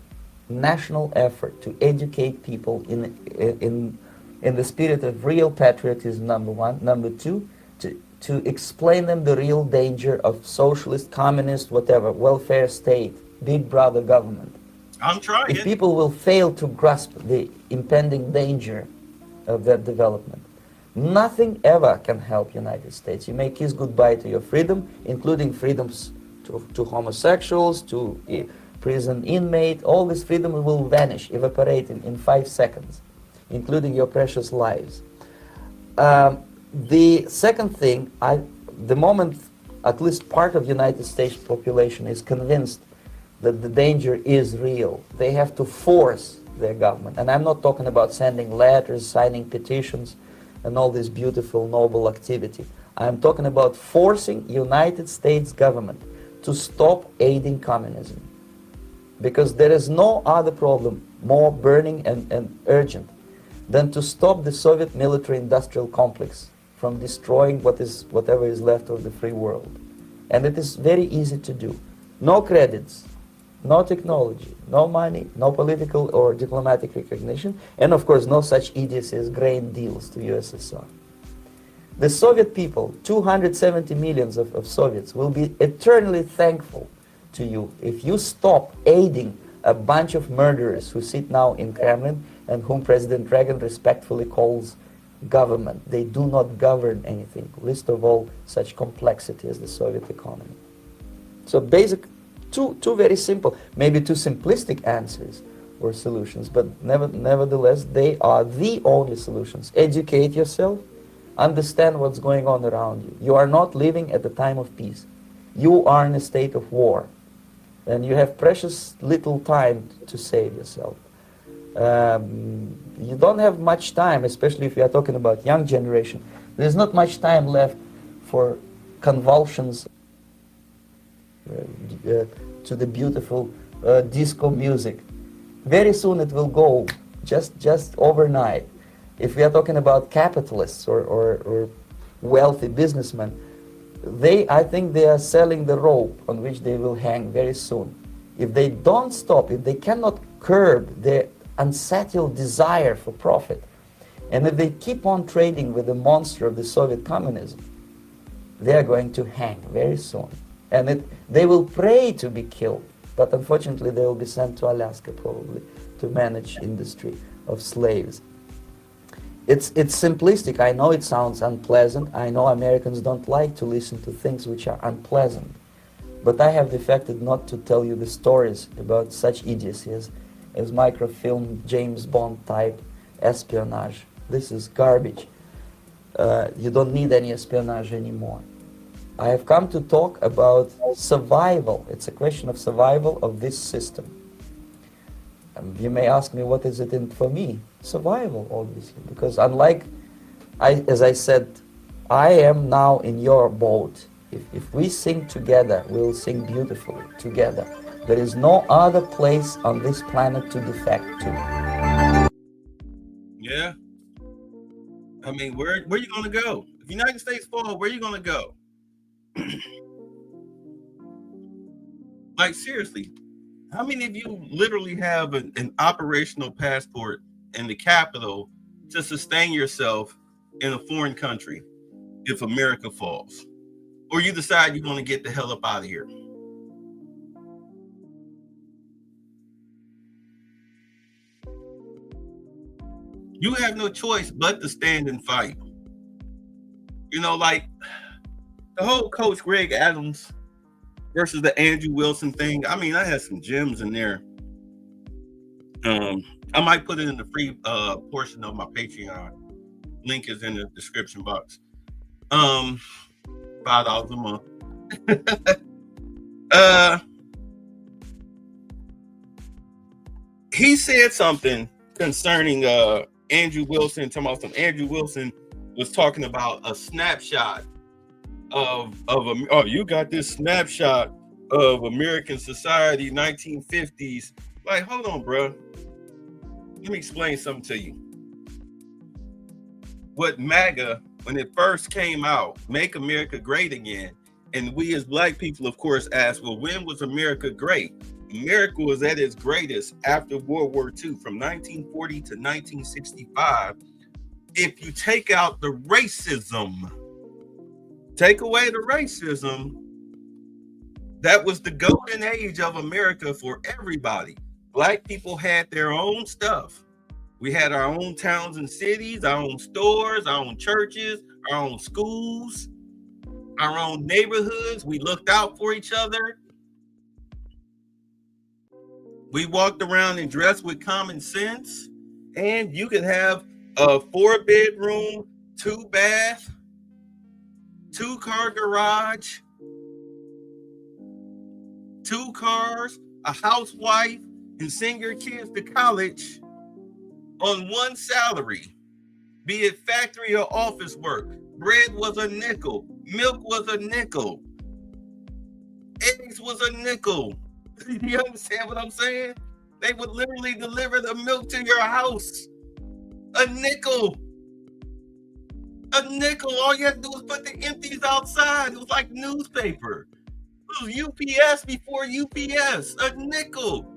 national effort to educate people in the spirit of real patriotism, number one. Number two, to explain them the real danger of socialist, communist, whatever, welfare state, big brother government. I'm trying. If people will fail to grasp the impending danger of that development, nothing ever can help United States. You may kiss goodbye to your freedom, including freedoms to homosexuals, to prison inmate. All this freedom will vanish, evaporate in 5 seconds, including your precious lives. The second thing, the moment at least part of United States population is convinced that the danger is real, they have to force their government. And I'm not talking about sending letters, signing petitions, and all this beautiful, noble activity. I'm talking about forcing United States government to stop aiding communism. Because there is no other problem more burning and urgent than to stop the Soviet military-industrial complex from destroying whatever is left of the free world. And it is very easy to do. No credits, no technology, no money, no political or diplomatic recognition, and of course no such idiocy as grain deals to USSR. The Soviet people, 270 millions of Soviets, will be eternally thankful to you if you stop aiding a bunch of murderers who sit now in Kremlin and whom President Reagan respectfully calls government. They do not govern anything, least of all such complexity as the Soviet economy. So two very simple, maybe too simplistic answers or solutions, but nevertheless, they are the only solutions. Educate yourself, understand what's going on around you. You are not living at the time of peace. You are in a state of war, and you have precious little time to save yourself. You don't have much time, especially if you are talking about young generation. There's not much time left for convulsions to the beautiful disco music. Very soon it will go, just overnight. If we are talking about capitalists or wealthy businessmen, I think they are selling the rope on which they will hang very soon. If they don't stop, if they cannot curb their unsettled desire for profit, and if they keep on trading with the monster of the Soviet communism, they are going to hang very soon. And they will pray to be killed, but unfortunately they will be sent to Alaska probably to manage industry of slaves. It's simplistic. I know it sounds unpleasant. I know Americans don't like to listen to things which are unpleasant. But I have defected not to tell you the stories about such idiocy as microfilm, James Bond type espionage. This is garbage. You don't need any espionage anymore. I have come to talk about survival. It's a question of survival of this system. You may ask me, what is it in for me? Survival, obviously, because as I said, I am now in your boat. If we sing together, we'll sing beautifully together. There is no other place on this planet to defect to. Yeah. I mean, where are you going to go? If the United States fall, where are you going to go? Like, seriously, How many of you literally have an operational passport in the capital to sustain yourself in a foreign country if America falls? Or you decide you want to get the hell up out of here? You have no choice but to stand and fight. You know, like the whole Coach Greg Adams versus the Andrew Wilson thing. I mean, I had some gems in there. I might put it in the free portion of my Patreon. Link is in the description box. $5 a month. He said something concerning Andrew Wilson. Talking about some Andrew Wilson was talking about a snapshot of you got this snapshot of American society 1950s. Like, hold on, bro. Let me explain something to you. What MAGA, when it first came out, Make America Great Again, and we as Black people, of course, asked, well, when was America great? America was at its greatest after World War II, from 1940 to 1965. If you take out the racism, take away the racism, that was the golden age of America for everybody. Black people had their own stuff. We had our own towns and cities, our own stores, our own churches, our own schools, our own neighborhoods. We looked out for each other. We walked around and dressed with common sense. And you could have a 4-bedroom, 2-bath, 2-car garage, 2 cars, a housewife, and send your kids to college on one salary, be it factory or office work. Bread was a nickel, milk was a nickel, eggs was a nickel. Do you understand what I'm saying? They would literally deliver the milk to your house. A nickel. A nickel. All you had to do was put the empties outside. It was like newspaper. It was UPS before UPS. A nickel.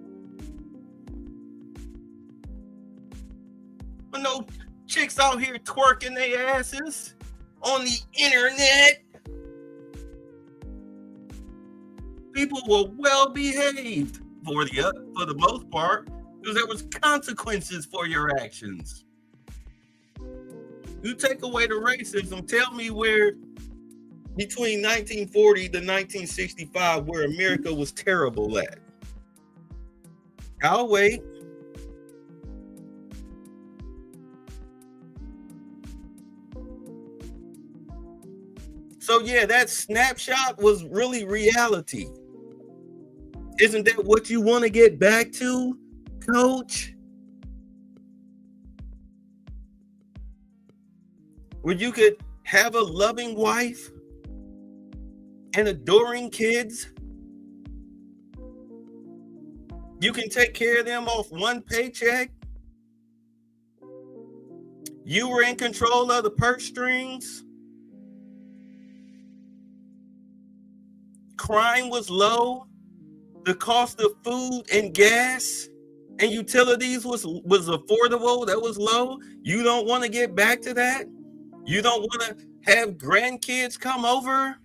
But no chicks out here twerking their asses on the internet. People were well behaved for the most part, because there was consequences for your actions. You take away the racism, tell me where between 1940 to 1965 where America was terrible at. I'll wait. So yeah, that snapshot was really reality. Isn't that what you want to get back to, Coach? Where you could have a loving wife and adoring kids. You can take care of them off one paycheck. You were in control of the purse strings. Crime was low. The cost of food and gas and utilities was affordable. That was low. You don't want to get back to that? You don't want to have grandkids come over?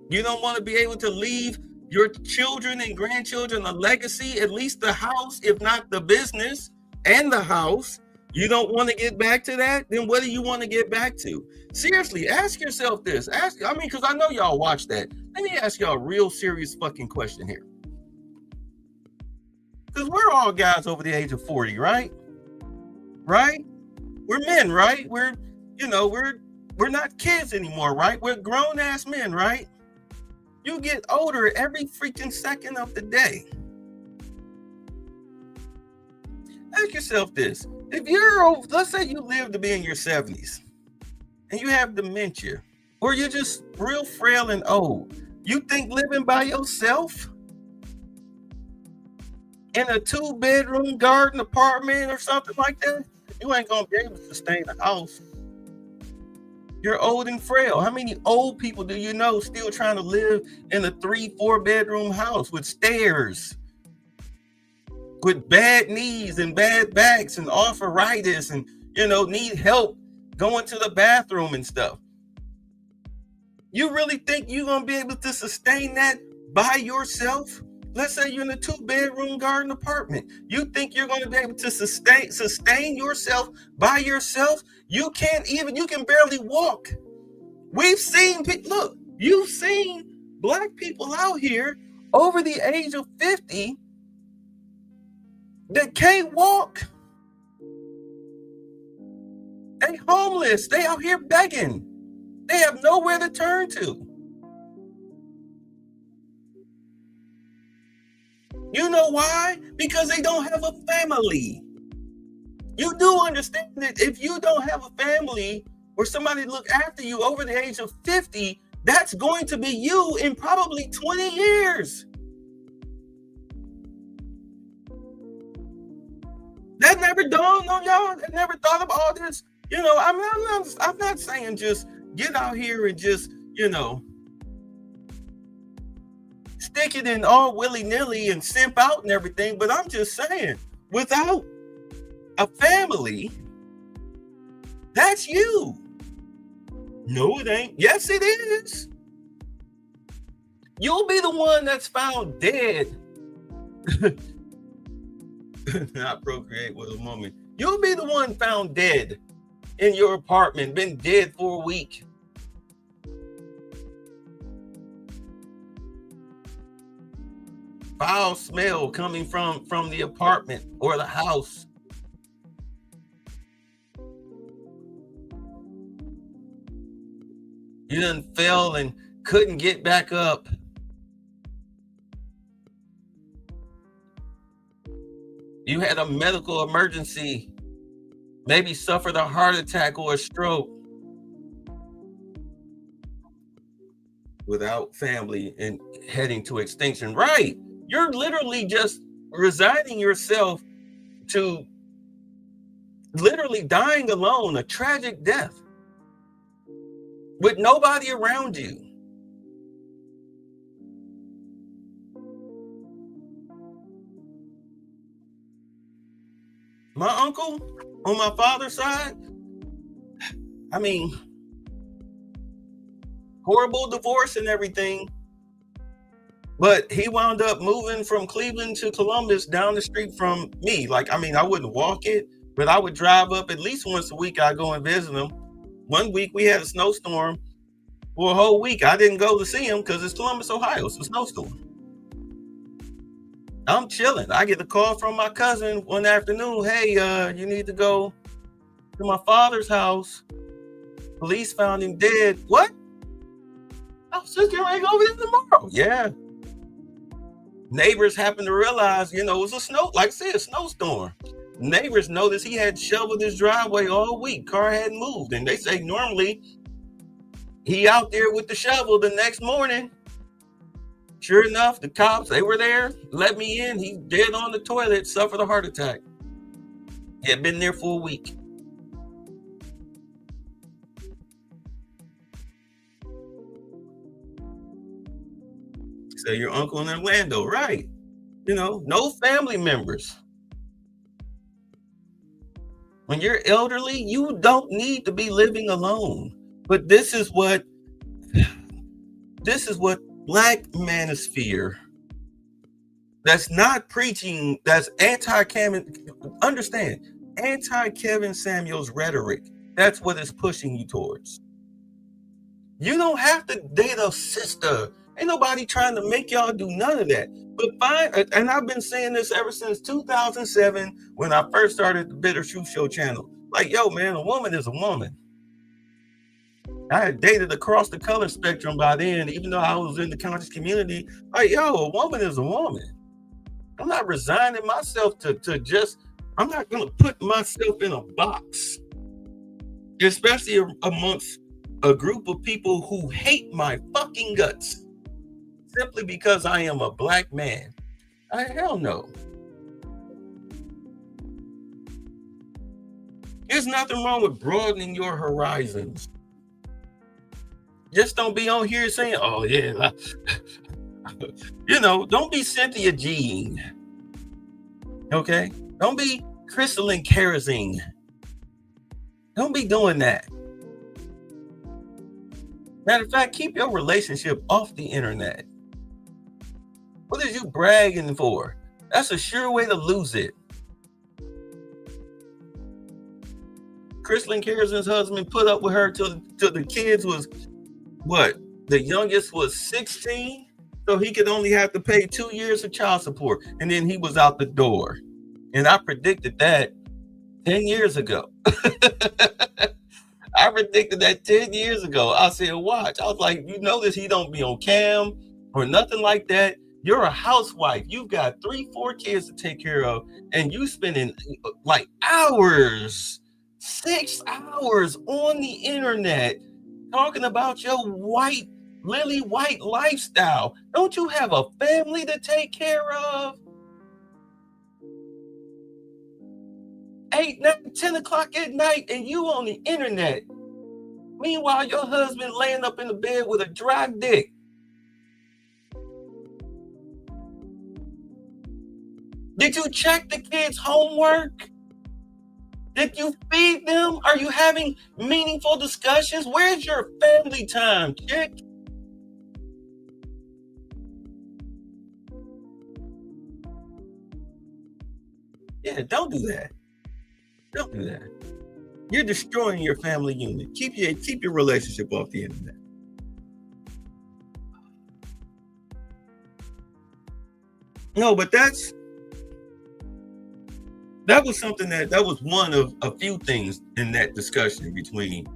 You don't want to be able to leave your children and grandchildren a legacy, at least the house, if not the business and the house? You don't want to get back to that? Then what do you want to get back to? Seriously, ask yourself this. Because I know y'all watch that. Let me ask y'all a real serious fucking question here. Because we're all guys over the age of 40, right? Right? We're men, right? We're not kids anymore, right? We're grown-ass men, right? You get older every freaking second of the day. Ask yourself this. If let's say you live to be in your 70s and you have dementia, or you're just real frail and old, you think living by yourself in a 2-bedroom garden apartment or something like that, you ain't gonna be able to sustain a house. You're old and frail. How many old people do you know still trying to live in a 3-4 bedroom house with stairs, with bad knees and bad backs and arthritis and, need help going to the bathroom and stuff? You really think you're going to be able to sustain that by yourself? Let's say you're in a 2-bedroom garden apartment. You think you're going to be able to sustain yourself by yourself? You can barely walk. We've seen people, you've seen black people out here over the age of 50 that can't walk. They homeless. They out here begging. They have nowhere to turn to. You know why? Because they don't have a family. You do understand that if you don't have a family or somebody to look after you over the age of 50, that's going to be you in probably 20 years. That never dawned on y'all? That never thought of all this? I'm not saying just get out here and just, stick it in all willy-nilly and simp out and everything, but I'm just saying, without a family, that's you. No, it ain't. Yes, it is. You'll be the one that's found dead. Not procreate with a woman. You'll be the one found dead in your apartment, been dead for a week. Foul smell coming from the apartment or the house. You done fell and couldn't get back up. You had a medical emergency, maybe suffered a heart attack or a stroke. Without family and heading to extinction. Right. You're literally just resigning yourself to literally dying alone, a tragic death, with nobody around you. My uncle on my father's side, horrible divorce and everything, but he wound up moving from Cleveland to Columbus down the street from me. I wouldn't walk it, but I would drive up at least once a week. I'd go and visit him. One week we had a snowstorm. For a whole week, I didn't go to see him because it's Columbus, Ohio. It's a snowstorm. I'm chilling. I get a call from my cousin one afternoon. Hey, you need to go to my father's house. Police found him dead. What? I was just getting ready to go over there tomorrow. Yeah. Neighbors happened to realize, it was a snowstorm. Neighbors noticed he had shoveled his driveway all week. Car hadn't moved. And they say normally he out there with the shovel the next morning. Sure enough, the cops, they were there, let me in. He dead on the toilet, suffered a heart attack. He had been there for a week. So your uncle in Orlando, right? No family members. When you're elderly, you don't need to be living alone. But this is what Black manosphere that's not preaching, that's anti-Kevin Samuels rhetoric. That's what it's pushing you towards. You don't have to date a sister. Ain't nobody trying to make y'all do none of that. But fine, and I've been saying this ever since 2007 when I first started the Bitter Truth Show channel. Yo, man, a woman is a woman. I had dated across the color spectrum by then, even though I was in the conscious community. A woman is a woman. I'm not resigning myself to just, I'm not going to put myself in a box, especially amongst a group of people who hate my fucking guts simply because I am a Black man. Hell no. There's nothing wrong with broadening your horizons. Just don't be on here saying, oh, yeah. Don't be Cynthia G. Okay? Don't be crystalline kerosene. Don't be doing that. Matter of fact, keep your relationship off the internet. What is you bragging for? That's a sure way to lose it. Crystalline Kerosene's husband put up with her till the kids was, what? The youngest was 16, so he could only have to pay 2 years of child support, and then he was out the door. And I predicted that 10 years ago. I predicted that 10 years ago. I said, watch. I was like, you notice he don't be on cam or nothing like that. You're a housewife. You've got 3-4 kids to take care of, and you spending like hours, 6 hours on the internet talking about your lily white lifestyle. Don't you have a family to take care of? 8, 9, 10 o'clock at night, and you on the internet. Meanwhile, your husband laying up in the bed with a dry dick. Did you check the kids' homework? Did you feed them? Are you having meaningful discussions? Where's your family time, chick? Yeah, don't do that. Don't do that. You're destroying your family unit. Keep your relationship off the internet. No, but that was something that was one of a few things in that discussion between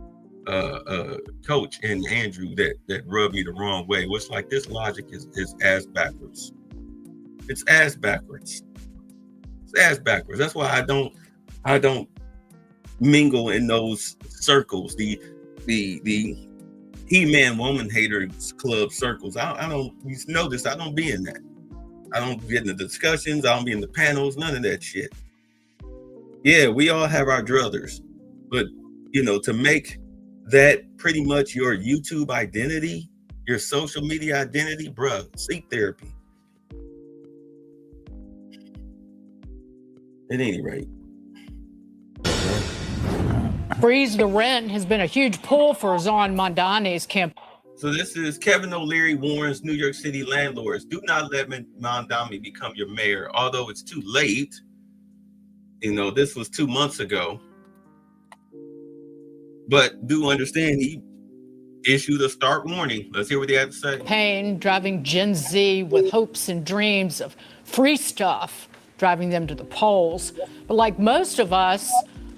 Coach and Andrew that rubbed me the wrong way. It's like this logic is ass backwards. It's ass backwards. It's ass backwards. That's why I don't mingle in those circles, the He-Man woman haters club circles. I don't, you notice I don't be in that. I don't get in the discussions. I don't be in the panels, none of that shit. Yeah, we all have our druthers, but to make that pretty much your YouTube identity, your social media identity, bruh, seek therapy. At any rate. Freeze the rent has been a huge pull for Zon Mondani's campaign. So this is Kevin O'Leary warns New York City landlords, do not let Mondani become your mayor, although it's too late. This was 2 months ago. But do understand he issued a stark warning. Let's hear what they have to say. Pain driving Gen Z with hopes and dreams of free stuff, driving them to the polls. But like most of us,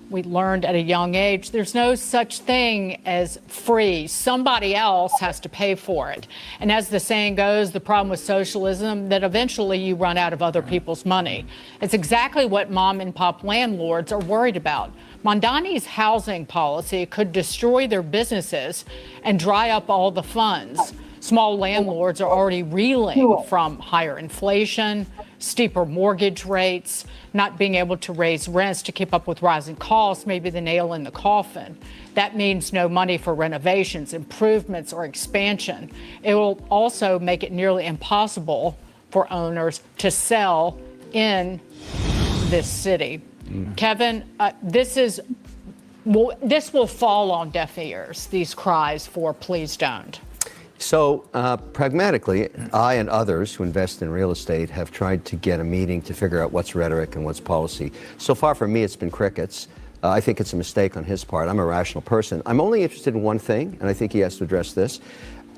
we learned at a young age, there's no such thing as free. Somebody else has to pay for it. And as the saying goes, the problem with socialism, that eventually you run out of other people's money. It's exactly what mom and pop landlords are worried about. Mondani's housing policy could destroy their businesses and dry up all the funds. Small landlords are already reeling from higher inflation, steeper mortgage rates, not being able to raise rents to keep up with rising costs, maybe the nail in the coffin. That means no money for renovations, improvements, or expansion. It will also make it nearly impossible for owners to sell in this city. Kevin, this will fall on deaf ears, these cries for please don't. So pragmatically, I and others who invest in real estate have tried to get a meeting to figure out what's rhetoric and what's policy. So far for me, it's been crickets. I think it's a mistake on his part. I'm a rational person. I'm only interested in one thing, and I think he has to address this.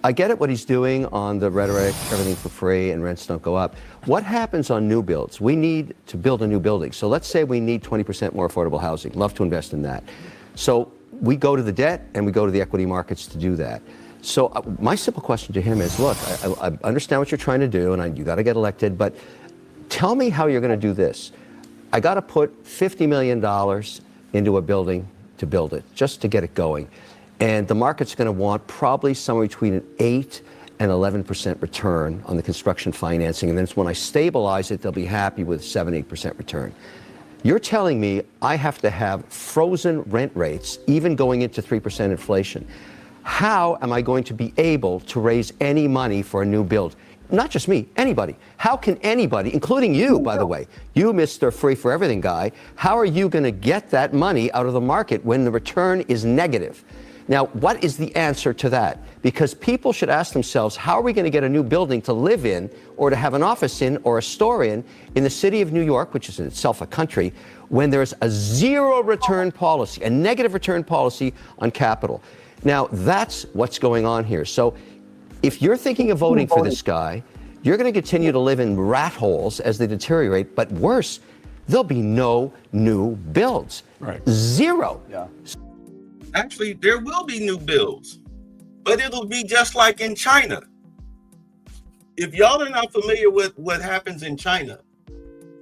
I get it what he's doing on the rhetoric, everything for free and rents don't go up. What happens on new builds? We need to build a new building. So let's say we need 20% more affordable housing. Love to invest in that. So we go to the debt and we go to the equity markets to do that. So my simple question to him is, look, I understand what you're trying to do, and you got to get elected, but tell me how you're going to do this. I got to put $50 million into a building to build it, just to get it going. And the market's going to want probably somewhere between an 8 and 11% return on the construction financing. And then when I stabilize it, they'll be happy with 7-8% return. You're telling me I have to have frozen rent rates, even going into 3% inflation. how am I going to be able to raise any money for a new build? Not just me, anybody. How can anybody, including you, by the way, you, Mr. Free for Everything guy, how are you going to get that money out of the market when the return is negative? Now, what is the answer to that? Because people should ask themselves, how are we going to get a new building to live in or to have an office in or a store in the city of New York, which is in itself a country, when there's a zero return policy, a negative return policy on capital? Now, that's what's going on here. So if you're thinking of voting for this guy, you're going to continue to live in rat holes as they deteriorate, but worse, there'll be no new builds. Right. Zero. Yeah. Actually, there will be new builds, but it'll be just like in China. If y'all are not familiar with what happens in China,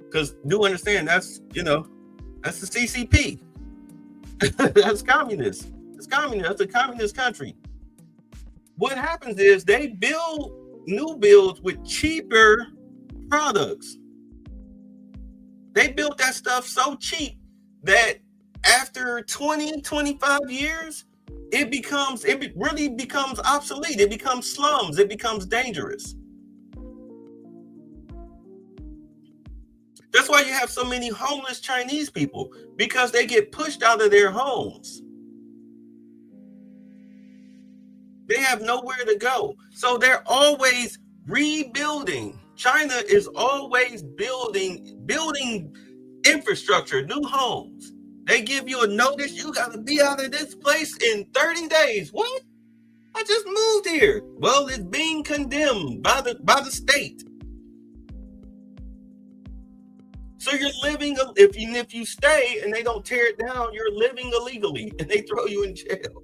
because do understand that's, that's the CCP. That's communist. It's communist. That's a communist country. What happens is they build new builds with cheaper products. They built that stuff so cheap that after 20, 25 years, it really becomes obsolete. It becomes slums. It becomes dangerous. That's why you have so many homeless Chinese people, because they get pushed out of their homes. They have nowhere to go. So they're always rebuilding. China is always building infrastructure, new homes. They give you a notice, you got to be out of this place in 30 days. What? I just moved here. Well, it's being condemned by the state. So you're living, if you stay and they don't tear it down, you're living illegally and they throw you in jail.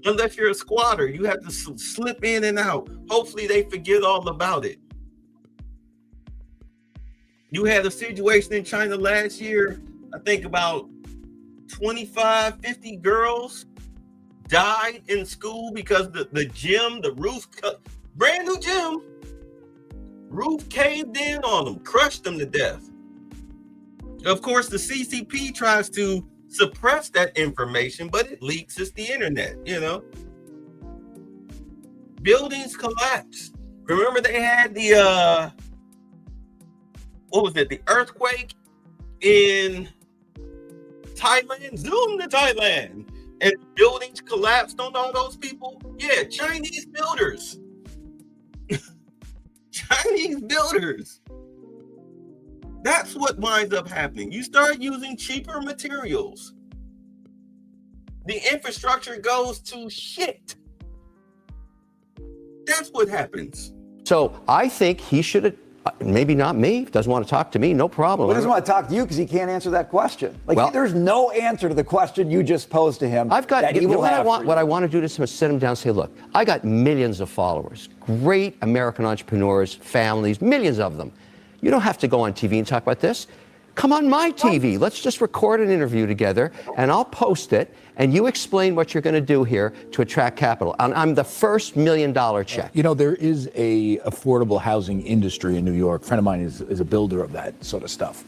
Unless you're a squatter, you have to slip in and out. Hopefully they forget all about it. You had a situation in China last year, I think about 25, 50 girls died in school because the gym, the roof, brand new gym, roof caved in on them, crushed them to death. Of course, the CCP tries to suppress that information, but it leaks. It's the internet, Buildings collapse. Remember they had the the earthquake in Thailand? Zoom to Thailand. And buildings collapsed on all those people? Yeah, Chinese builders. Chinese builders. That's what winds up happening. You start using cheaper materials. The infrastructure goes to shit. That's what happens. So I think he should, maybe not me, doesn't want to talk to me, no problem. Well, he doesn't want to talk to you because he can't answer that question. There's no answer to the question you just posed to him. What I want to do is sit him down and say, look, I got millions of followers, great American entrepreneurs, families, millions of them. You don't have to go on TV and talk about this. Come on my TV. Let's just record an interview together, and I'll post it, and you explain what you're going to do here to attract capital. I'm the first $1 million check. There is a affordable housing industry in New York. A friend of mine is a builder of that sort of stuff.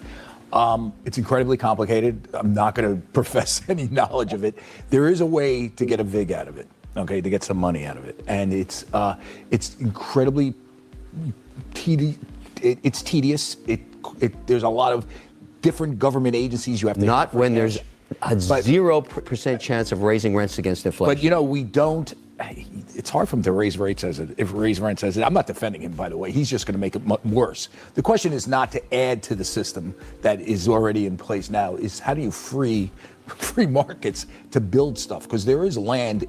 It's incredibly complicated. I'm not going to profess any knowledge of it. There is a way to get a vig out of it, to get some money out of it. And it's incredibly tedious. It's tedious. There's a lot of different government agencies you have to. Not when there's a 0% chance of raising rents against inflation. But we don't. It's hard for him to raise rates as it. If raise rents as it, I'm not defending him, by the way. He's just going to make it worse. The question is not to add to the system that is already in place now. Is how do you free markets to build stuff? Because there is land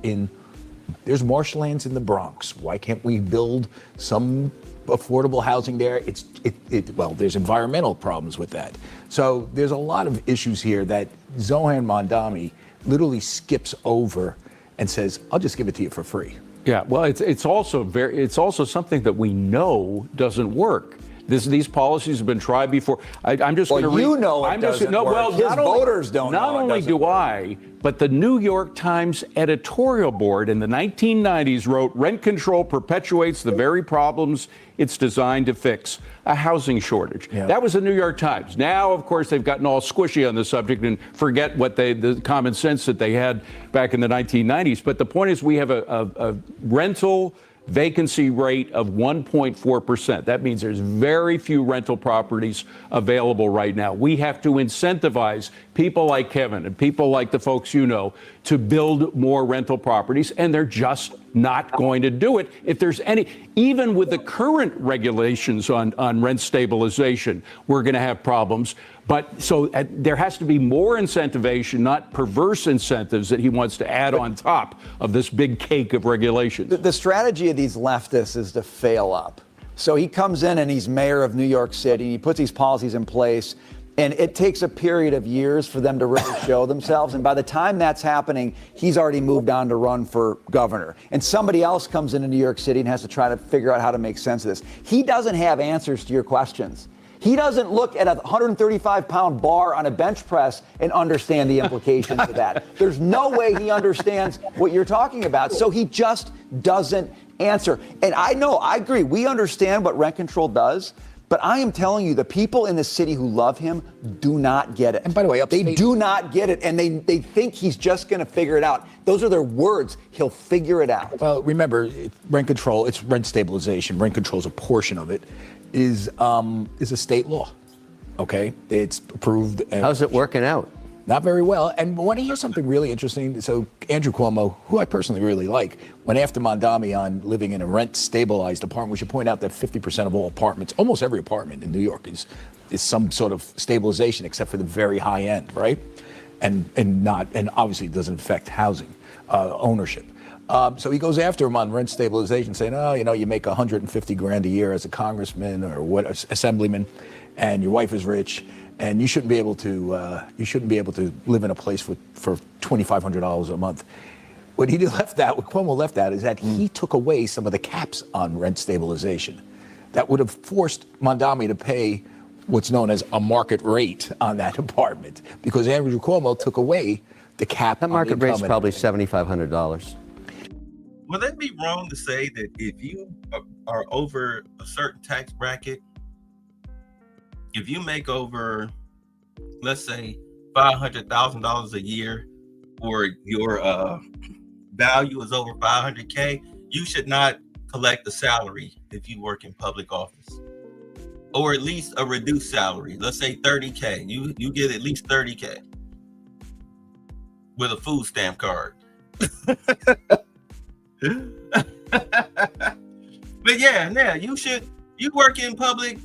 there's marshlands in the Bronx. Why can't we build some affordable housing there? There's environmental problems with that. So there's a lot of issues here that Zohan Mandami literally skips over and says, I'll just give it to you for free. Yeah, well, it's also something that we know doesn't work. These policies have been tried before. I'm just going to read. You know it I'm doesn't work. Well, His voters don't know Not it only doesn't do work. I, but the New York Times editorial board in the 1990s wrote, "Rent control perpetuates the very problems it's designed to fix, a housing shortage." Yeah. That was the New York Times. Now, of course, they've gotten all squishy on the subject and forget what the common sense that they had back in the 1990s. But the point is, we have a rental vacancy rate of 1.4%. That means there's very few rental properties available right now. We have to incentivize people like Kevin and people like the folks you know to build more rental properties, and they're just not going to do it. If there's any, even with the current regulations on rent stabilization, we're going to have problems. But so there has to be more incentivization, not perverse incentives that he wants to add on top of this big cake of regulations. The strategy of these leftists is to fail up. So he comes in and he's mayor of New York City. He puts these policies in place, and it takes a period of years for them to really show themselves. And by the time that's happening, he's already moved on to run for governor. And somebody else comes into New York City and has to try to figure out how to make sense of this. He doesn't have answers to your questions. He doesn't look at a 135-pound bar on a bench press and understand the implications of that. There's no way he understands what you're talking about. So he just doesn't answer. And I know, I agree, we understand what rent control does. But I am telling you, the people in the city who love him do not get it. And by the way, they do not get it, and they think he's just going to figure it out. Those are their words. He'll figure it out. Well, remember, rent control, it's rent stabilization. Rent control is a portion of it. Is a state law. Okay, it's approved. How's it working out? Not very well. And I want to hear something really interesting. So Andrew Cuomo, who I personally really like, went after Mondami on living in a rent-stabilized apartment. We should point out that 50% of all apartments, almost every apartment in New York, is some sort of stabilization, except for the very high end, right? And obviously it doesn't affect housing ownership. So he goes after him on rent stabilization, saying, "Oh, you make $150,000 a year as a congressman or what, assemblyman, and your wife is rich, and you shouldn't be able to live in a place for $2,500 a month." What Cuomo left out is that he took away some of the caps on rent stabilization that would have forced Mondami to pay what's known as a market rate on that apartment, because Andrew Cuomo took away the cap. That market rate's probably $7,500. Would that be wrong to say that if you are over a certain tax bracket, if you make over, let's say, $500,000 a year, or your value is over $500K, you should not collect a salary if you work in public office, or at least a reduced salary. Let's say $30K. You get at least $30K with a food stamp card. But yeah, you work in public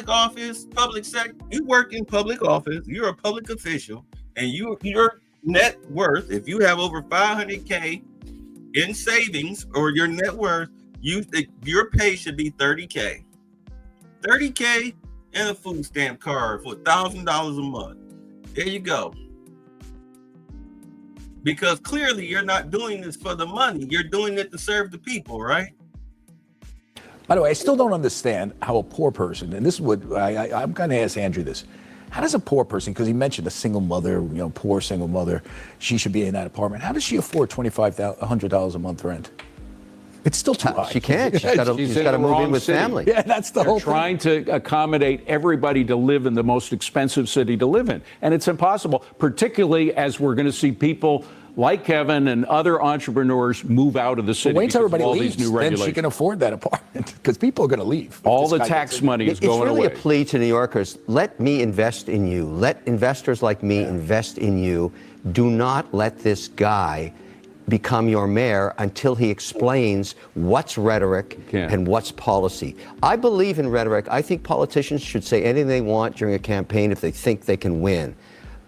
office, public sector. You work in public office. You're a public official, and your net worth, if you have over $500K in savings, or your net worth, your pay should be $30K. $30K and a food stamp card for $1,000 a month. There you go. Because clearly you're not doing this for the money. You're doing it to serve the people, right? By the way, I still don't understand how a poor person, and this is what I'm going to ask Andrew this. How does a poor person, because he mentioned a single mother, poor single mother, she should be in that apartment. How does she afford $2,500 a month rent? It's still too high. She can't. She's got to move in with family. Yeah, that's the whole thing. They're trying to accommodate everybody to live in the most expensive city to live in. And it's impossible, particularly as we're going to see people like Kevin and other entrepreneurs move out of the city. But wait till everybody all leaves, these new then regulations. she can afford that apartment, because people are going to leave. All the tax money is going away. It's really a plea to New Yorkers. Let me invest in you. Let investors like me invest in you. Do not let this guy become your mayor until he explains what's rhetoric and what's policy. I believe in rhetoric. I think politicians should say anything they want during a campaign if they think they can win.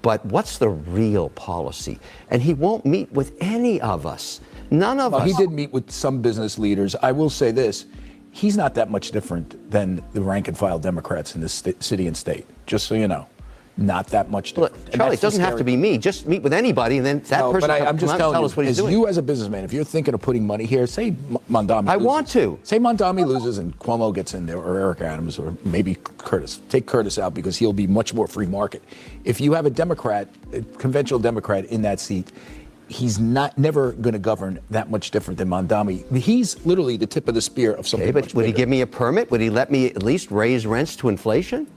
But what's the real policy? And he won't meet with any of us. None of us. He did meet with some business leaders. I will say this. He's not that much different than the rank and file Democrats in this city and state, just so you know. not that much Look, different. And Charlie, that's it the doesn't have scary to be me. Just meet with anybody, and then that No, person but come I'm just out and telling tell you, us what he's as doing. you as a businessman, if you're thinking of putting money here, say Mondami I loses. want to. Say Mondami loses and Cuomo gets in there, or Eric Adams, or maybe Curtis. Take Curtis out because he'll be much more free market. If you have a Democrat, a conventional Democrat in that seat, he's never going to govern that much different than Mondami. He's literally the tip of the spear of something Okay, but much would he bigger. give me a permit? Would he let me at least raise rents to inflation?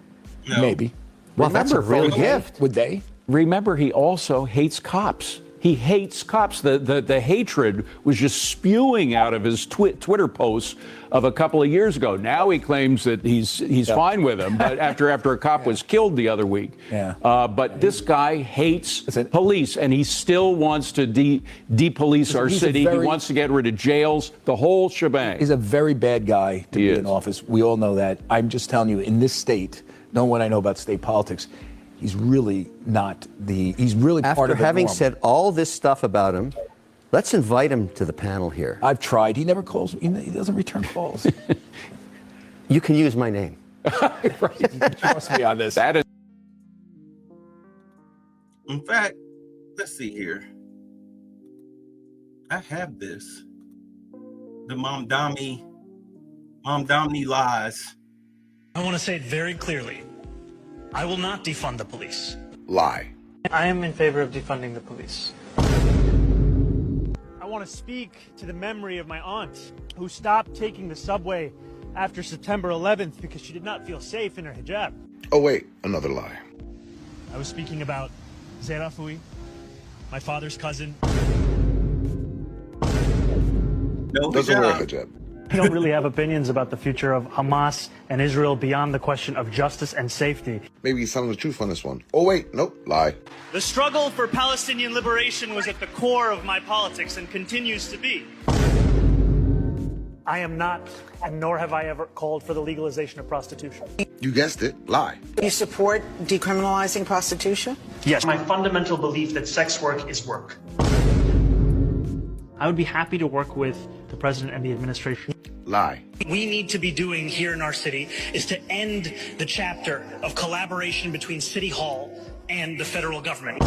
No. Maybe. Well, that's a real Would they? gift. Would they? Remember, he also hates cops. He hates cops. The hatred was just spewing out of his Twitter posts of a couple of years ago. Now he claims that he's fine with them, but after a cop was killed the other week. Yeah. But this guy hates police, and he still wants to de-police our He's a city. He very- wants to get rid of jails, the whole shebang. He's a very bad guy to be in office. We all know that. I'm just telling you, in this state, knowing what I know about state politics, he's really not he's really part After of the having norm. said all this stuff about him, let's invite him to the panel here. I've tried. He never calls. He doesn't return calls. You can use my name. Trust me on this. That is. In fact, let's see here. I have this. The Momdami lies. I want to say it very clearly. I will not defund the police. Lie. I am in favor of defunding the police. I want to speak to the memory of my aunt who stopped taking the subway after September 11th because she did not feel safe in her hijab. Oh, wait, another lie. I was speaking about Zerafui, my father's cousin. No Doesn't wear a hijab. hijab. I don't really have opinions about the future of Hamas and Israel beyond the question of justice and safety. Maybe he's telling the truth on this one. Oh, wait, nope, lie. The struggle for Palestinian liberation was at the core of my politics and continues to be. I am not, and nor have I ever called for the legalization of prostitution. You guessed it, lie. You support decriminalizing prostitution? Yes. My fundamental belief that sex work is work. I would be happy to work with the president and the administration. Lie. We need to be doing here in our city is to end the chapter of collaboration between City Hall and the federal government.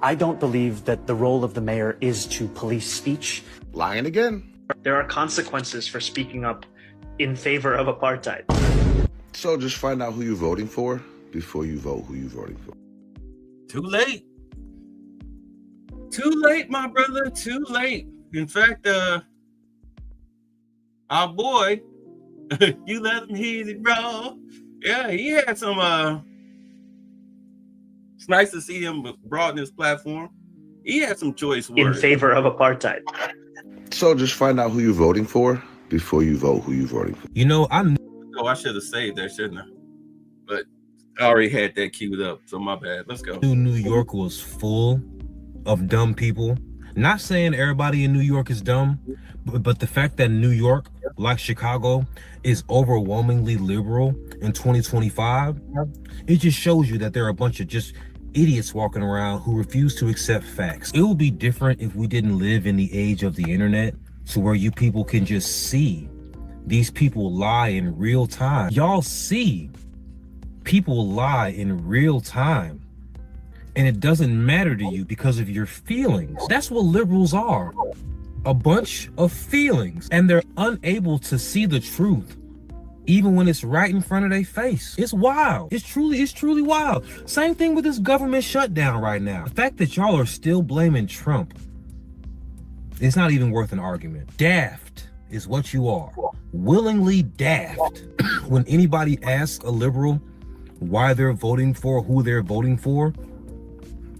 I don't believe that the role of the mayor is to police speech. Lying again. There are consequences for speaking up in favor of apartheid. So just find out who you're voting for before you vote who you're voting for. Too late. Too late, my brother. Too late. In fact, our boy, you let him hear it, bro. Yeah, he had some. It's nice to see him broaden his platform. He had some choice words. In favor of apartheid. So just find out who you're voting for before you vote who you're voting for. You know, I should have saved that, shouldn't I? But I already had that queued up, so my bad. Let's go. New York was full of dumb people. Not saying everybody in New York is dumb, but the fact that New York, like Chicago, is overwhelmingly liberal in 2025, it just shows you that there are a bunch of just idiots walking around who refuse to accept facts. It would be different if we didn't live in the age of the internet, to where you people can just see these people lie in real time. Y'all see people lie in real time, and it doesn't matter to you because of your feelings. That's what liberals are, a bunch of feelings, and they're unable to see the truth even when it's right in front of their face. It's wild. It's truly wild. Same thing with this government shutdown right now. The fact that y'all are still blaming Trump, it's not even worth an argument. Daft is what you are. Willingly daft. When anybody asks a liberal why they're voting for who they're voting for,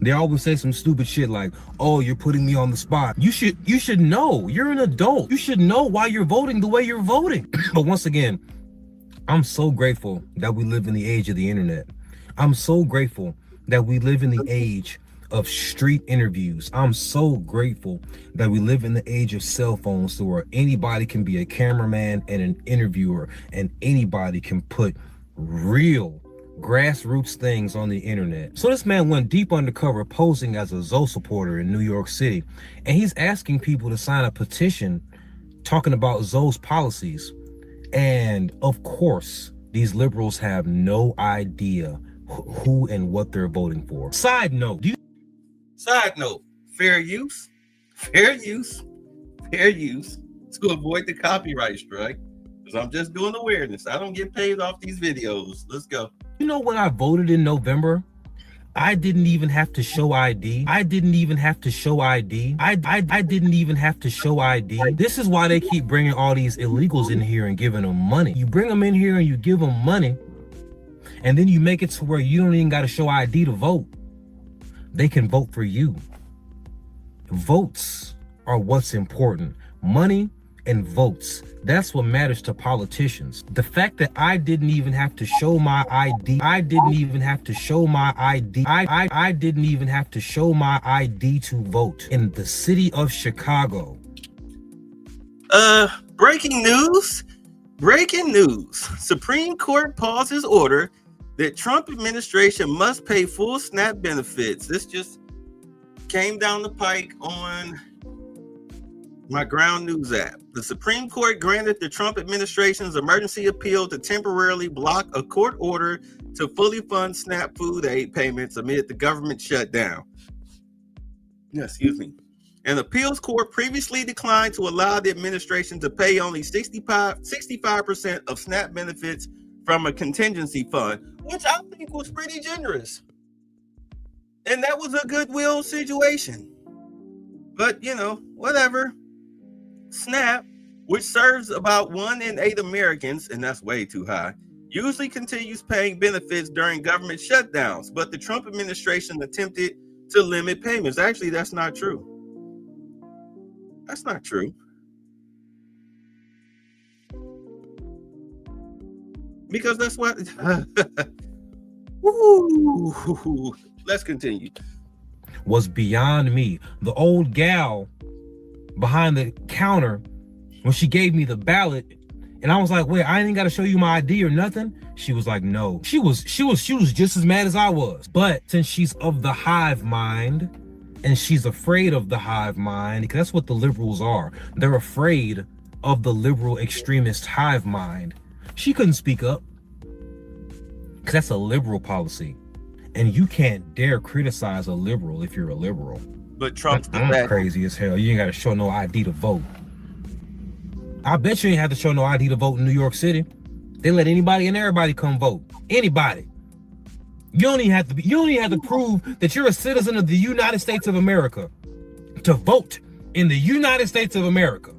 they always say some stupid shit like, oh, you're putting me on the spot. You should know. You're an adult. You should know why you're voting the way you're voting. But once again, I'm so grateful that we live in the age of the internet. I'm so grateful that we live in the age of street interviews. I'm so grateful that we live in the age of cell phones, to where anybody can be a cameraman and an interviewer, and anybody can put real grassroots things on the internet. So this man went deep undercover posing as a Zoe supporter in New York City, and he's asking people to sign a petition talking about Zoe's policies. And of course, these liberals have no idea who and what they're voting for. Side note, fair use to avoid the copyright strike. Because I'm just doing awareness. I don't get paid off these videos. Let's go. You know, when I voted in November, I didn't even have to show ID. I didn't even have to show ID. I didn't even have to show ID. This is why they keep bringing all these illegals in here and giving them money. You bring them in here and you give them money, and then you make it to where you don't even got to show ID to vote. They can vote for you. Votes are what's important. Money and votes. That's what matters to politicians. The fact that I didn't even have to show my ID. I didn't even have to show my ID. I didn't even have to show my ID to vote in the city of Chicago. Breaking news. Supreme Court pauses order that Trump administration must pay full SNAP benefits. This just came down the pike on my Ground News app. The Supreme Court granted the Trump administration's emergency appeal to temporarily block a court order to fully fund SNAP food aid payments amid the government shutdown. Excuse me. An appeals court previously declined to allow the administration to pay only 65% of SNAP benefits from a contingency fund, which I think was pretty generous. And that was a goodwill situation. But, you know, whatever. SNAP, which serves about 1 in 8 Americans, and that's way too high, usually continues paying benefits during government shutdowns, but the Trump administration attempted to limit payments. Actually, that's not true. That's not true. Because that's what... Woo. Let's continue. Was beyond me. The old gal behind the counter, when she gave me the ballot, and I was like, wait, I ain't got to show you my ID or nothing. She was like, no. She was just as mad as I was. But since she's of the hive mind, and she's afraid of the hive mind, because that's what the liberals are. They're afraid of the liberal extremist hive mind. She couldn't speak up, because that's a liberal policy. And you can't dare criticize a liberal if you're a liberal. But Trump's crazy as hell. You ain't got to show no ID to vote. I bet you ain't have to show no ID to vote in New York City. They let anybody and everybody come vote. Anybody. You don't even have to prove that you're a citizen of the United States of America to vote in the United States of America.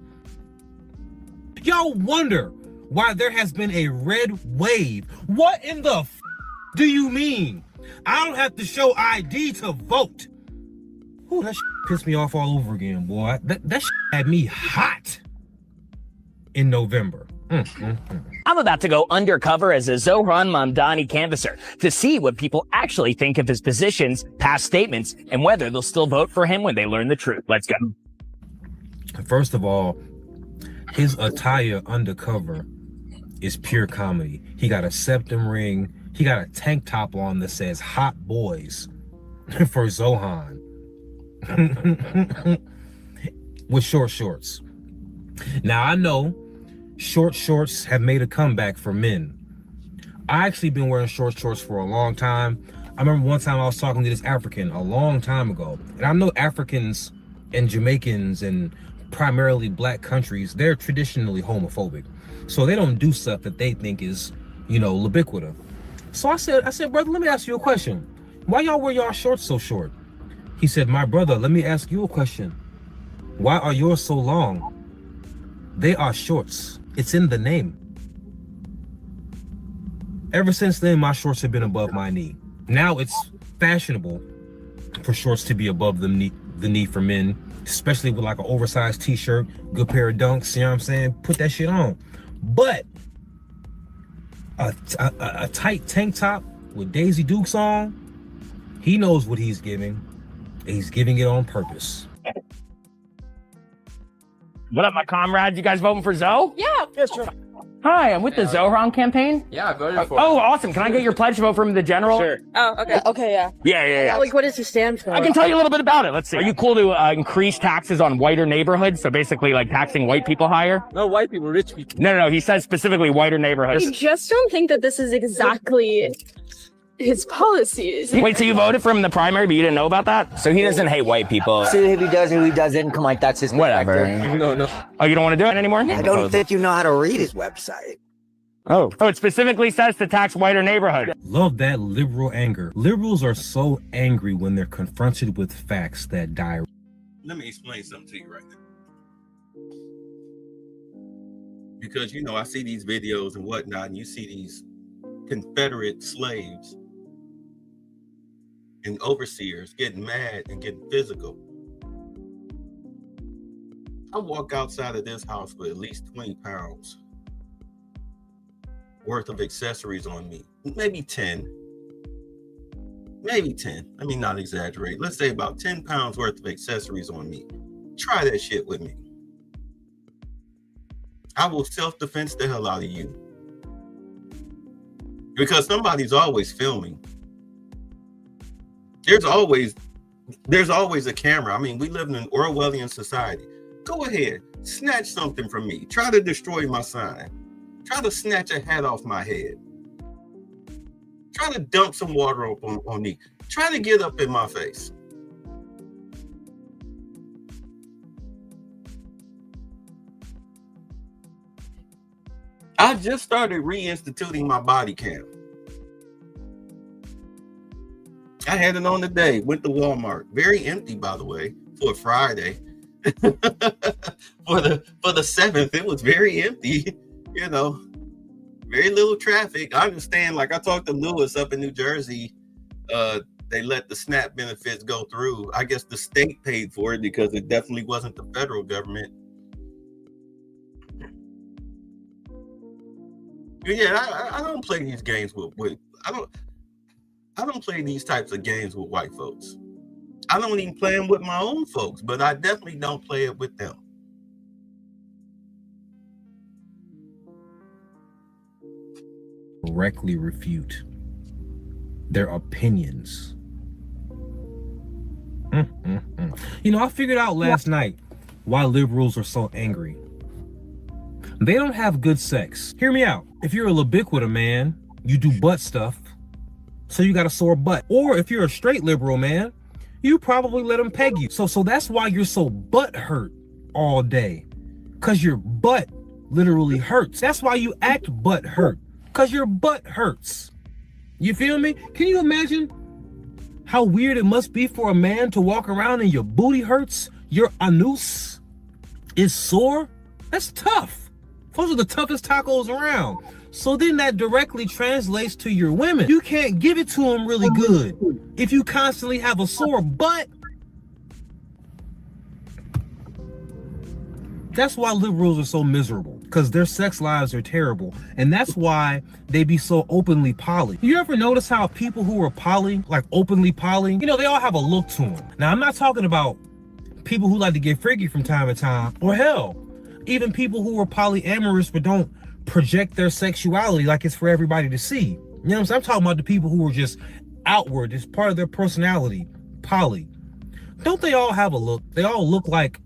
Y'all wonder why there has been a red wave. What in the do you mean? I don't have to show ID to vote. Ooh, that pissed me off all over again, boy. That had me hot in November. I'm about to go undercover as a Zohran Mamdani canvasser to see what people actually think of his positions, past statements, and whether they'll still vote for him when they learn the truth. Let's go. First of all, his attire undercover is pure comedy. He got a septum ring. He got a tank top on that says "Hot Boys" for Zohan. With short shorts. Now I know short shorts have made a comeback for men. I actually been wearing short shorts for a long time. I remember one time I was talking to this African a long time ago, and I know Africans and Jamaicans and primarily black countries, they're traditionally homophobic, so they don't do stuff that they think is, you know, ubiquitous. So I said, brother, let me ask you a question. Why y'all wear y'all shorts so short? He said, my brother, let me ask you a question. Why are yours so long? They are shorts. It's in the name. Ever since then, my shorts have been above my knee. Now it's fashionable for shorts to be above the knee for men, especially with like an oversized t-shirt, good pair of dunks, you know what I'm saying? Put that shit on. But a tight tank top with Daisy Dukes on, he knows what he's giving. He's giving it on purpose. What up, my comrades? You guys voting for Zoe? Yeah. Yes, sir. Hi, I'm with the Zohran campaign. Yeah, I voted for Oh, awesome. Can I get your pledge to vote for him, the general? Sure. Oh, okay. Okay, yeah. Yeah. Like, what does he stand for? I can tell you a little bit about it. Let's see. Are you cool to increase taxes on whiter neighborhoods? So basically, like taxing white people higher? No, white people, rich people. No. He says specifically whiter neighborhoods. I just don't think that this is exactly his policies. Wait, so you voted for him in the primary, but you didn't know about that? So he doesn't hate white people. See if he does or he doesn't, come like that's his Whatever. No. Oh, you don't want to do it anymore? I don't think you know how to read his website. Oh, it specifically says to tax whiter neighborhood. Love that liberal anger. Liberals are so angry when they're confronted with facts that die. Let me explain something to you right now. Because, you know, I see these videos and whatnot, and you see these Confederate slaves and overseers getting mad and getting physical. I walk outside of this house with at least 20 pounds worth of accessories on me. Maybe 10. Maybe 10. Let me not exaggerate. Let's say about 10 pounds worth of accessories on me. Try that shit with me. I will self-defense the hell out of you. Because somebody's always filming. There's always a camera. I mean, we live in an Orwellian society. Go ahead, snatch something from me. Try to destroy my sign. Try to snatch a hat off my head. Try to dump some water on me. Try to get up in my face. I just started reinstituting my body cam. I had it on today, went to Walmart. Very empty, by the way, for a Friday. for the 7th, it was very empty, you know. Very little traffic. I understand, like I talked to Lewis up in New Jersey. They let the SNAP benefits go through. I guess the state paid for it because it definitely wasn't the federal government. Yeah, I don't play these games with I don't play these types of games with white folks. I don't even play them with my own folks, but I definitely don't play it with them. Directly refute their opinions. You know, I figured out last night why liberals are so angry. They don't have good sex. Hear me out. If you're a libiquita man, you do butt stuff, so you got a sore butt. Or if you're a straight liberal man, you probably let them peg you. So that's why you're so butt hurt all day, because your butt literally hurts. That's why you act butt hurt, because your butt hurts. You feel me? Can you imagine how weird it must be for a man to walk around and your booty hurts? Your anus is sore? That's tough. Those are the toughest tacos around. So then that directly translates to your women. You can't give it to them really good if you constantly have a sore butt. That's why liberals are so miserable, because their sex lives are terrible. And that's why they be so openly poly. You ever notice how people who are poly, like openly poly, you know, they all have a look to them. Now, I'm not talking about people who like to get freaky from time to time, or hell, even people who are polyamorous but don't project their sexuality like it's for everybody to see. You know what I'm saying? I'm talking about the people who are just outward. It's part of their personality, poly. Don't they all have a look? They all look like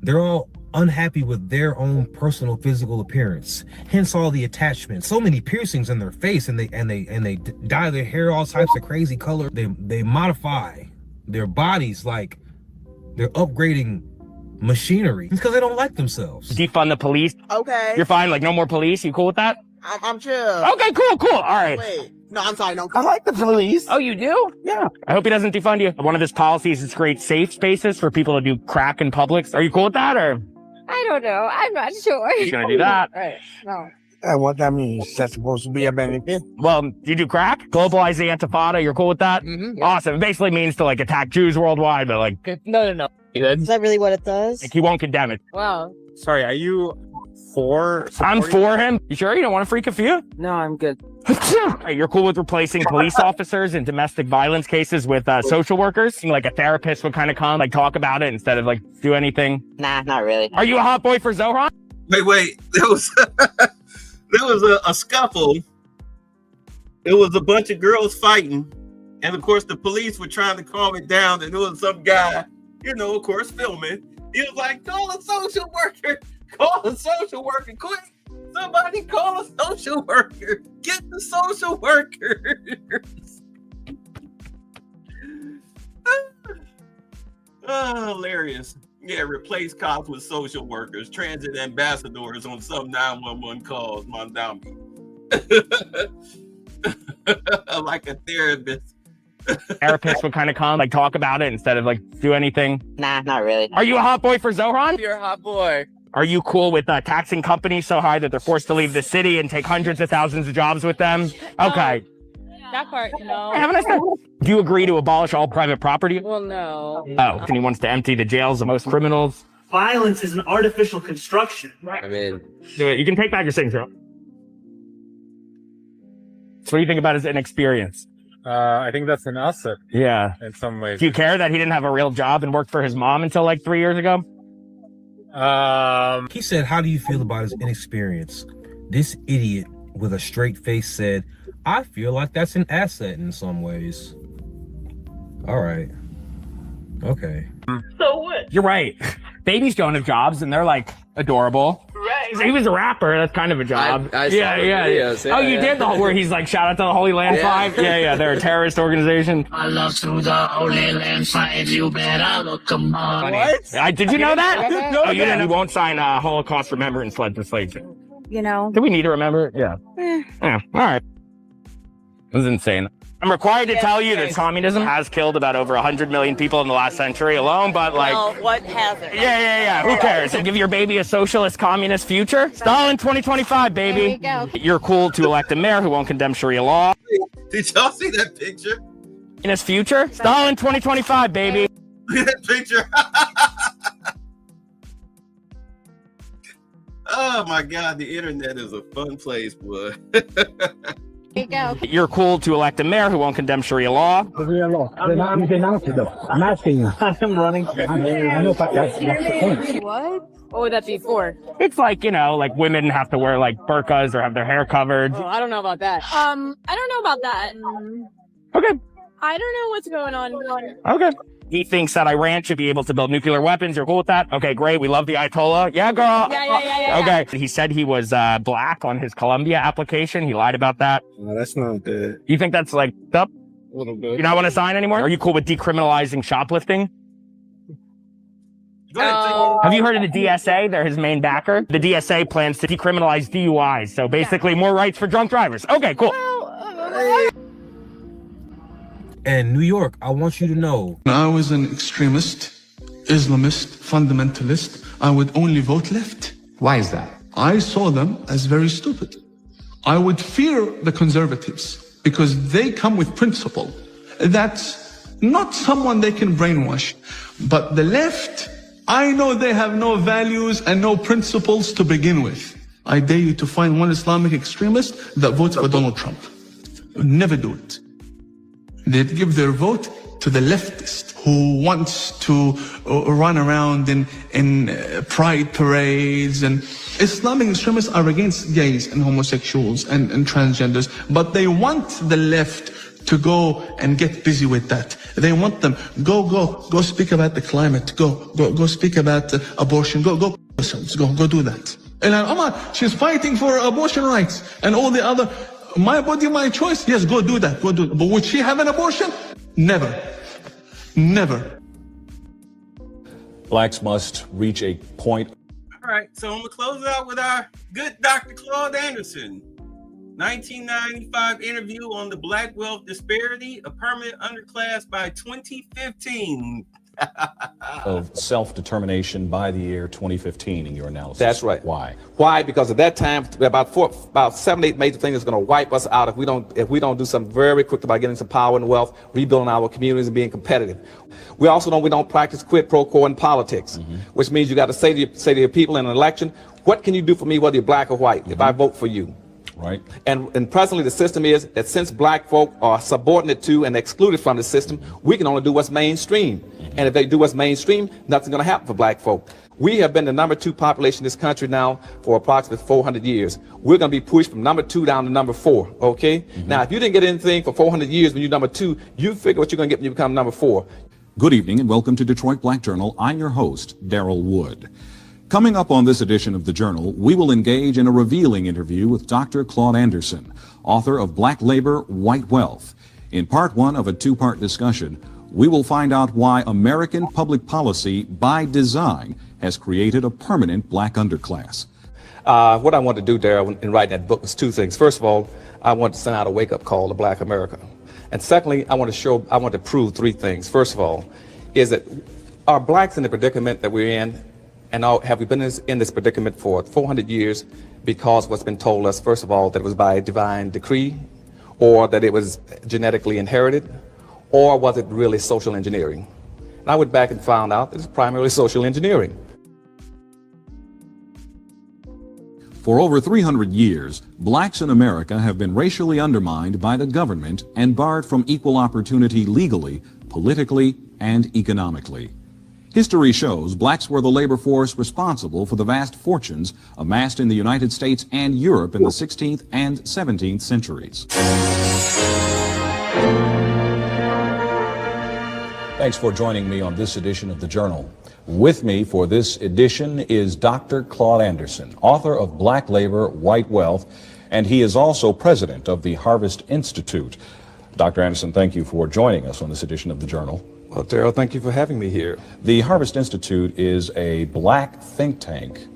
they're all unhappy with their own personal physical appearance. Hence all the attachments. So many piercings in their face, and they dye their hair all types of crazy color. They modify their bodies like they're upgrading machinery. It's because they don't like themselves. Defund the police. Okay. You're fine, like no more police. You cool with that? I'm chill. Okay, cool. All right. Wait. No, I'm sorry. No, I like the police. Oh, you do? Yeah. I hope he doesn't defund you. One of his policies is to create safe spaces for people to do crack in public. Are you cool with that, or? I don't know. I'm not sure. He's gonna do that. Right. No. What that means? That's supposed to be a benefit. Well, you do crack? Globalize the Intifada. You're cool with that? Mm-hmm, yeah. Awesome. It basically means to like attack Jews worldwide, but like. No. Is that really what it does? Like, he won't condemn it. Wow. Sorry, are you for? I'm for him. You sure you don't want to freak a few? No, I'm good. You're cool with replacing police officers in domestic violence cases with social workers? Like a therapist would kind of come, like talk about it instead of like do anything? Nah, not really. Are you a hot boy for Zohran? Wait. There was a scuffle. It was a bunch of girls fighting. And of course, the police were trying to calm it down. And there was some guy, you know, of course, filming. He was like, call a social worker quick. Somebody call a social worker. Get the social workers. Oh, hilarious. Yeah, replace cops with social workers, transit ambassadors on some 911 calls, Mondami. Like a therapist. Therapists would kind of come, like, talk about it instead of, like, do anything. Nah, not really. Are you a hot boy for Zohran? You're a hot boy. Are you cool with taxing companies so high that they're forced to leave the city and take hundreds of thousands of jobs with them? Okay. That part, no. Have a nice day. Do you agree to abolish all private property? Well, no. Oh, and he wants to empty the jails of most criminals. Violence is an artificial construction. I mean, Do it. You can take back your signature. So what do you think about his inexperience? I think that's an asset. Yeah. In some ways. Do you care that he didn't have a real job and worked for his mom until like 3 years ago? He said, how do you feel about his inexperience? This idiot with a straight face said, I feel like that's an asset in some ways. All right. Okay. So what? You're right. Babies don't have jobs and they're like adorable. Right. He was a rapper. That's kind of a job. I saw the videos, Oh, you did the whole where he's like, shout out to the Holy Land Five. Yeah, they're a terrorist organization. I love to the Holy Land Five. You better look them on. What? Did you know that? Oh, you didn't. You won't sign Holocaust remembrance legislation. You know. Do we need to remember? Yeah. Yeah. All right. This is insane. I'm required to tell you that communism has killed about over 100 million people in the last century alone, but like... Well, what hasn't? Yeah. Who cares? Give your baby a socialist communist future? Stalin 2025, baby. There we go. You're cool to elect a mayor who won't condemn Sharia law. Did y'all see that picture? In his future? Stalin 2025, baby. Look at that picture. Oh my God, the internet is a fun place, boy. You're cool to elect a mayor who won't condemn Sharia law. I'm asking you. I'm running. What? What would that be for? It's like, like women have to wear like burqas or have their hair covered. Oh, I don't know about that. I don't know about that. Okay. I don't know what's going on. Okay. He thinks that Iran should be able to build nuclear weapons. You're cool with that? Okay, great. We love the Ayatollah. Yeah, girl. Yeah. Okay. He said he was black on his Columbia application. He lied about that. No, that's not good. You think that's like up? A little bit. You not want to sign anymore? Are you cool with decriminalizing shoplifting? Have you heard of the DSA? They're his main backer. The DSA plans to decriminalize DUIs. So basically more rights for drunk drivers. Okay, cool. And New York, I want you to know. When I was an extremist, Islamist, fundamentalist, I would only vote left. Why is that? I saw them as very stupid. I would fear the conservatives because they come with principle. That's not someone they can brainwash. But the left, I know they have no values and no principles to begin with. I dare you to find one Islamic extremist that votes for Donald Trump. Never do it. They'd give their vote to the leftist who wants to run around in pride parades. And Islamic extremists are against gays and homosexuals and transgenders, but they want the left to go and get busy with that. They want them, go speak about the climate, go speak about abortion, go do that. Ilhan Omar, she's fighting for abortion rights and all the other. My body, my choice. Yes, go do that. But would she have an abortion? Never. Blacks must reach a point. All right, so I'm gonna close it out with our good Dr. Claude Anderson. 1995 interview on the Black wealth disparity, a permanent underclass by 2015. Of self-determination by the year 2015 in your analysis. That's right. Why? Why? Because at that time, about 7, 8 major things is going to wipe us out if we don't do something very quick about getting some power and wealth, rebuilding our communities and being competitive. We also know we don't practice quid pro quo in politics, which means you got to say to your people in an election, what can you do for me, whether you're black or white, if I vote for you? Right. And presently the system is that since black folk are subordinate to and excluded from the system, we can only do what's mainstream. And if they do what's mainstream, nothing's going to happen for black folk. We have been the number 2 population in this country now for approximately 400 years. We're going to be pushed from number 2 down to number 4, okay? Now, if you didn't get anything for 400 years when you're number 2, you figure what you're going to get when you become number 4. Good evening and welcome to Detroit Black Journal. I'm your host, Daryl Wood. Coming up on this edition of the Journal, we will engage in a revealing interview with Dr. Claude Anderson, author of Black Labor, White Wealth. In part one of a two-part discussion, we will find out why American public policy by design has created a permanent black underclass. What I wanted to do, Daryl, in writing that book was two things. First of all, I wanted to send out a wake-up call to Black America. And secondly, I want to prove three things. First of all, is that are blacks in the predicament that we're in, and have we been in this predicament for 400 years because what's been told us, first of all, that it was by divine decree, or that it was genetically inherited, or was it really social engineering? And I went back and found out that it's primarily social engineering. For over 300 years, blacks in America have been racially undermined by the government and barred from equal opportunity legally, politically, and economically. History shows blacks were the labor force responsible for the vast fortunes amassed in the United States and Europe in the 16th and 17th centuries. Thanks for joining me on this edition of the Journal. With me for this edition is Dr. Claude Anderson, author of Black Labor, White Wealth, and he is also president of the Harvest Institute. Dr. Anderson, thank you for joining us on this edition of the Journal. Well, Daryl, thank you for having me here. The Harvest Institute is a black think tank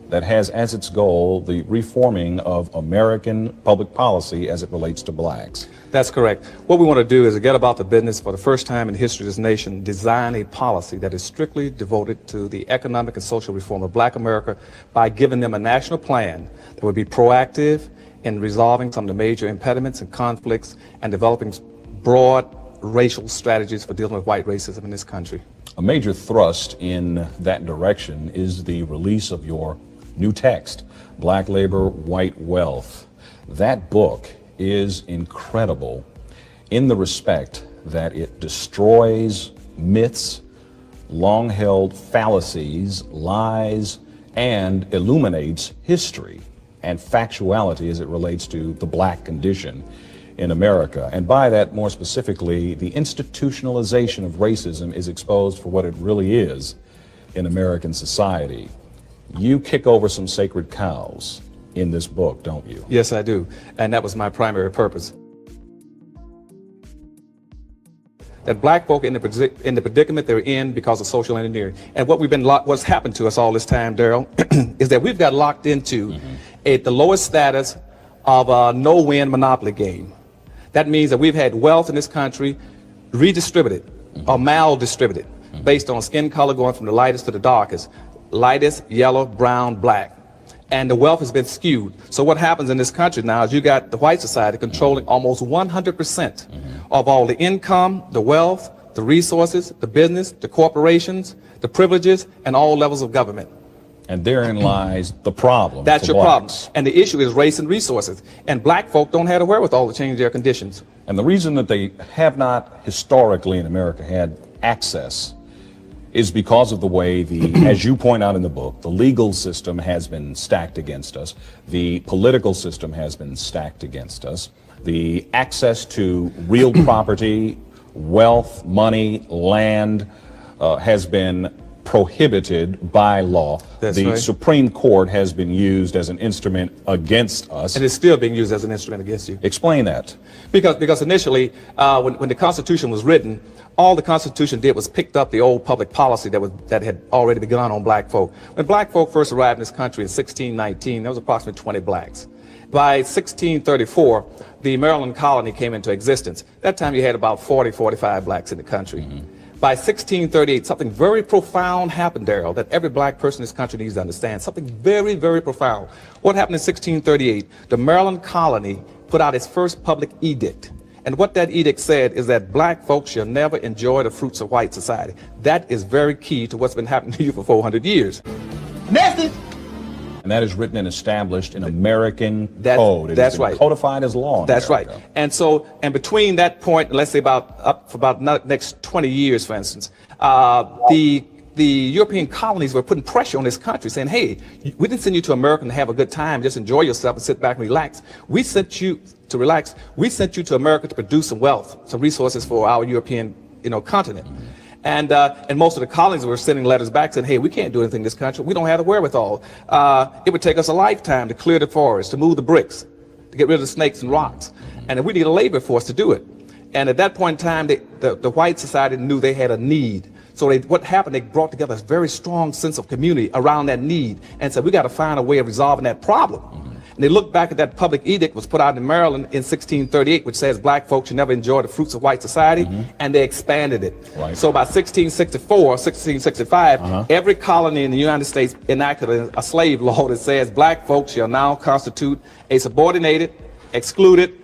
that has as its goal the reforming of American public policy as it relates to blacks. That's correct. What we want to do is get about the business for the first time in the history of this nation, design a policy that is strictly devoted to the economic and social reform of Black America by giving them a national plan that would be proactive in resolving some of the major impediments and conflicts and developing broad racial strategies for dealing with white racism in this country. A major thrust in that direction is the release of your new text, Black Labor, White Wealth. That book is incredible in the respect that it destroys myths, long-held fallacies, lies, and illuminates history and factuality as it relates to the black condition in America. And by that, more specifically, the institutionalization of racism is exposed for what it really is in American society. You kick over some sacred cows in this book, don't you? Yes, I do. And that was my primary purpose. That black folk in the predicament they're in because of social engineering. And what's happened to us all this time, Daryl, is that we've got locked into the lowest status of a no-win monopoly game. That means that we've had wealth in this country redistributed or maldistributed based on skin color going from the lightest to the darkest. Lightest, yellow, brown, black. And the wealth has been skewed. So what happens in this country now is you got the white society controlling almost 100% of all the income, the wealth, the resources, the business, the corporations, the privileges, and all levels of government. And therein lies the problem. That's your blacks. problem. And the issue is race and resources. And black folk don't have the wherewithal to change their conditions. And the reason that they have not historically in America had access is because of the way as you point out in the book, the legal system has been stacked against us. The political system has been stacked against us. The access to real property, wealth, money, land has been prohibited by law. That's the right. Supreme Court has been used as an instrument against us. And it's still being used as an instrument against you. Explain that. Because initially, when the Constitution was written, all the Constitution did was picked up the old public policy that had already begun on black folk. When black folk first arrived in this country in 1619, there was approximately 20 blacks. By 1634, the Maryland colony came into existence. That time you had about 40, 45 blacks in the country. By 1638, something very profound happened, Daryl, that every black person in this country needs to understand. Something very, very profound. What happened in 1638? The Maryland colony put out its first public edict. And what that edict said is that black folks shall never enjoy the fruits of white society. That is very key to what's been happening to you for 400 years. Message. And that is written and established in American code. It That's has been right. Codified as law. in That's America. right. And between that point, let's say up for about next 20 years, for instance, the European colonies were putting pressure on this country, saying, hey, we didn't send you to America to have a good time, just enjoy yourself and sit back and relax. We sent you to relax. We sent you to America to produce some wealth, some resources for our European continent. And most of the colonies were sending letters back saying, hey, we can't do anything in this country. We don't have the wherewithal. It would take us a lifetime to clear the forest, to move the bricks, to get rid of the snakes and rocks. And we need a labor force to do it. And at that point in time, the white society knew they had a need. So what happened, they brought together a very strong sense of community around that need and said, we got to find a way of resolving that problem. And they looked back at that public edict was put out in Maryland in 1638, which says black folks should never enjoy the fruits of white society, and they expanded it. Right. So by 1664, 1665, every colony in the United States enacted a slave law that says black folks shall now constitute a subordinated, excluded,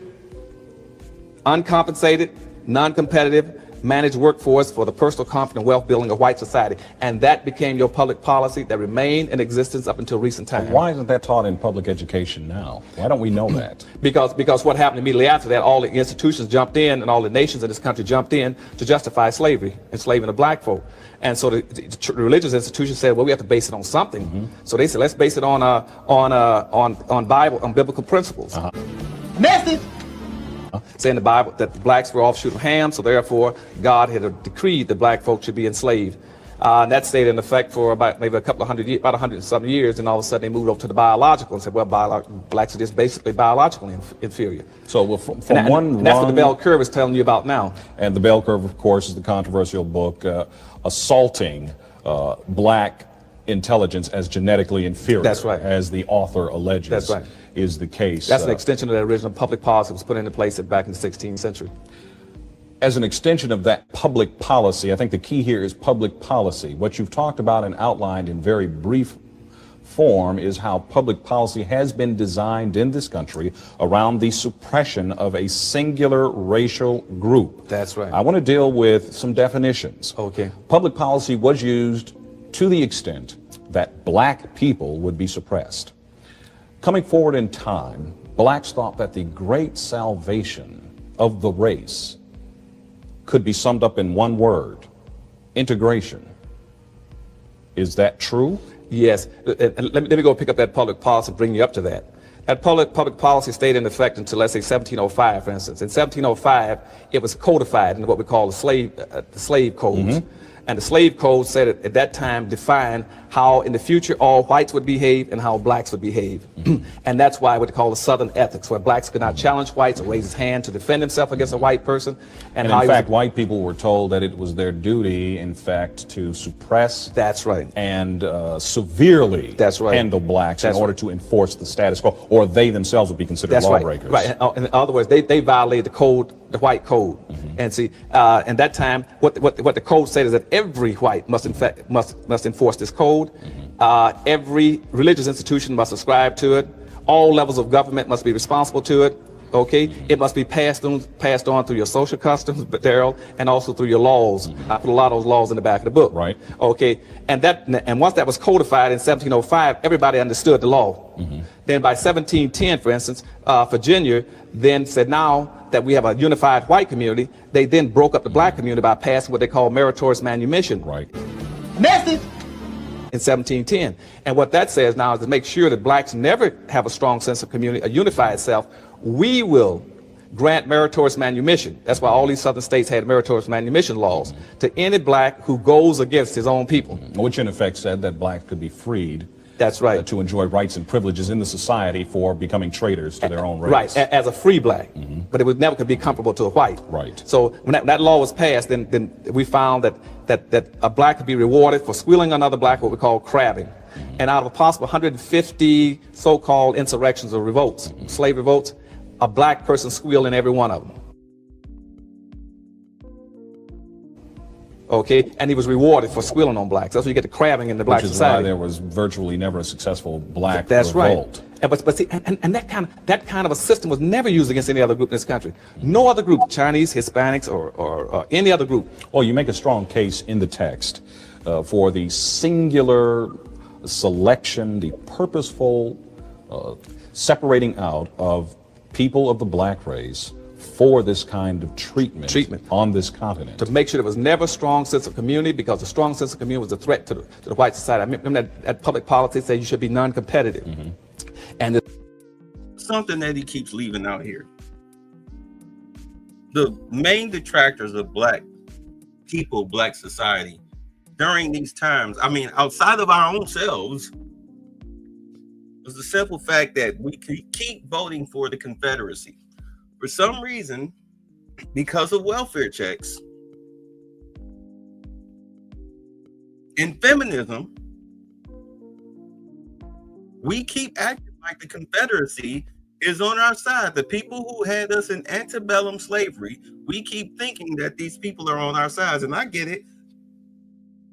uncompensated, non-competitive, managed workforce for the personal comfort and wealth building of white society. And that became your public policy that remained in existence up until recent times. Why isn't that taught in public education now? Why don't we know that? Because what happened immediately after that, all the institutions jumped in and all the nations in this country jumped in to justify slavery, enslaving the black folk. And so the religious institutions said, well, we have to base it on something. So they said, let's base it on biblical principles. Message. Saying the Bible that the blacks were offshoot of Ham, so therefore God had decreed that black folks should be enslaved. And that stayed in effect for about maybe a couple of hundred years, about 100 and some years, and all of a sudden they moved over to the biological and said, well, blacks are just basically biologically inferior. So well, and that's what the bell curve is telling you about now. And the bell curve, of course, is the controversial book assaulting black intelligence as genetically inferior. That's right. As the author alleges. That's right. Is the case. That's an extension of the original public policy that was put into place back in the 16th century. As an extension of that public policy, I think the key here is public policy. What you've talked about and outlined in very brief form is how public policy has been designed in this country around the suppression of a singular racial group. That's right. I want to deal with some definitions. Okay. Public policy was used to the extent that black people would be suppressed. Coming forward in time, blacks thought that the great salvation of the race could be summed up in one word: integration. Is that true? Yes. Let me go pick up that public policy and bring you up to that. That public policy stayed in effect until, let's say, 1705, for instance. In 1705, it was codified in what we call the slave codes. And the slave code said at that time defined how in the future all whites would behave and how blacks would behave. And that's why what they call the Southern ethics, where blacks could not challenge whites or raise his hand to defend himself against a white person. And in fact, white people were told that it was their duty, in fact, to suppress. That's right. And severely handle blacks in order to enforce the status quo, or they themselves would be considered lawbreakers. Right. In other words, they violated the code, the white code. And see, in that time, what the code said is that every white must enforce this code. Every religious institution must subscribe to it. All levels of government must be responsible to it. Okay, it must be passed on through your social customs, Daryl, and also through your laws. I put a lot of those laws in the back of the book. Right. Okay, and once that was codified in 1705, everybody understood the law. Then by 1710, for instance, Virginia then said, now that we have a unified white community, they then broke up the black community by passing what they call meritorious manumission. Right. Message. In 1710. And what that says now is to make sure that blacks never have a strong sense of community, a unified self, we will grant meritorious manumission. That's why all these southern states had meritorious manumission laws to any black who goes against his own people. Which in effect said that blacks could be freed. That's right. To enjoy rights and privileges in the society for becoming traitors to their own race. Right, as a free black. But it was never could be comparable to a white. Right. So when that law was passed, then we found that a black could be rewarded for squealing another black, what we call crabbing. And out of a possible 150 so-called insurrections or revolts, slave revolts, a black person squealed in every one of them. Okay, and he was rewarded for squealing on blacks. That's where you get the crabbing in the black society. Which is why there was virtually never a successful black That's revolt. Right. But see, and that kind of a system was never used against any other group in this country. No other group, Chinese, Hispanics, or any other group. Well, you make a strong case in the text for the singular selection, the purposeful separating out of people of the black race for this kind of treatment on this continent. To make sure there was never a strong sense of community, because the strong sense of community was a threat to the white society. I remember that public policy said you should be non-competitive. And something that he keeps leaving out here. The main detractors of black people, Black society, during these times, I mean, outside of our own selves, was the simple fact that we keep voting for the Confederacy. For some reason, because of welfare checks and feminism, we keep acting like the Confederacy is on our side. The people who had us in antebellum slavery, we keep thinking that these people are on our sides. And I get it.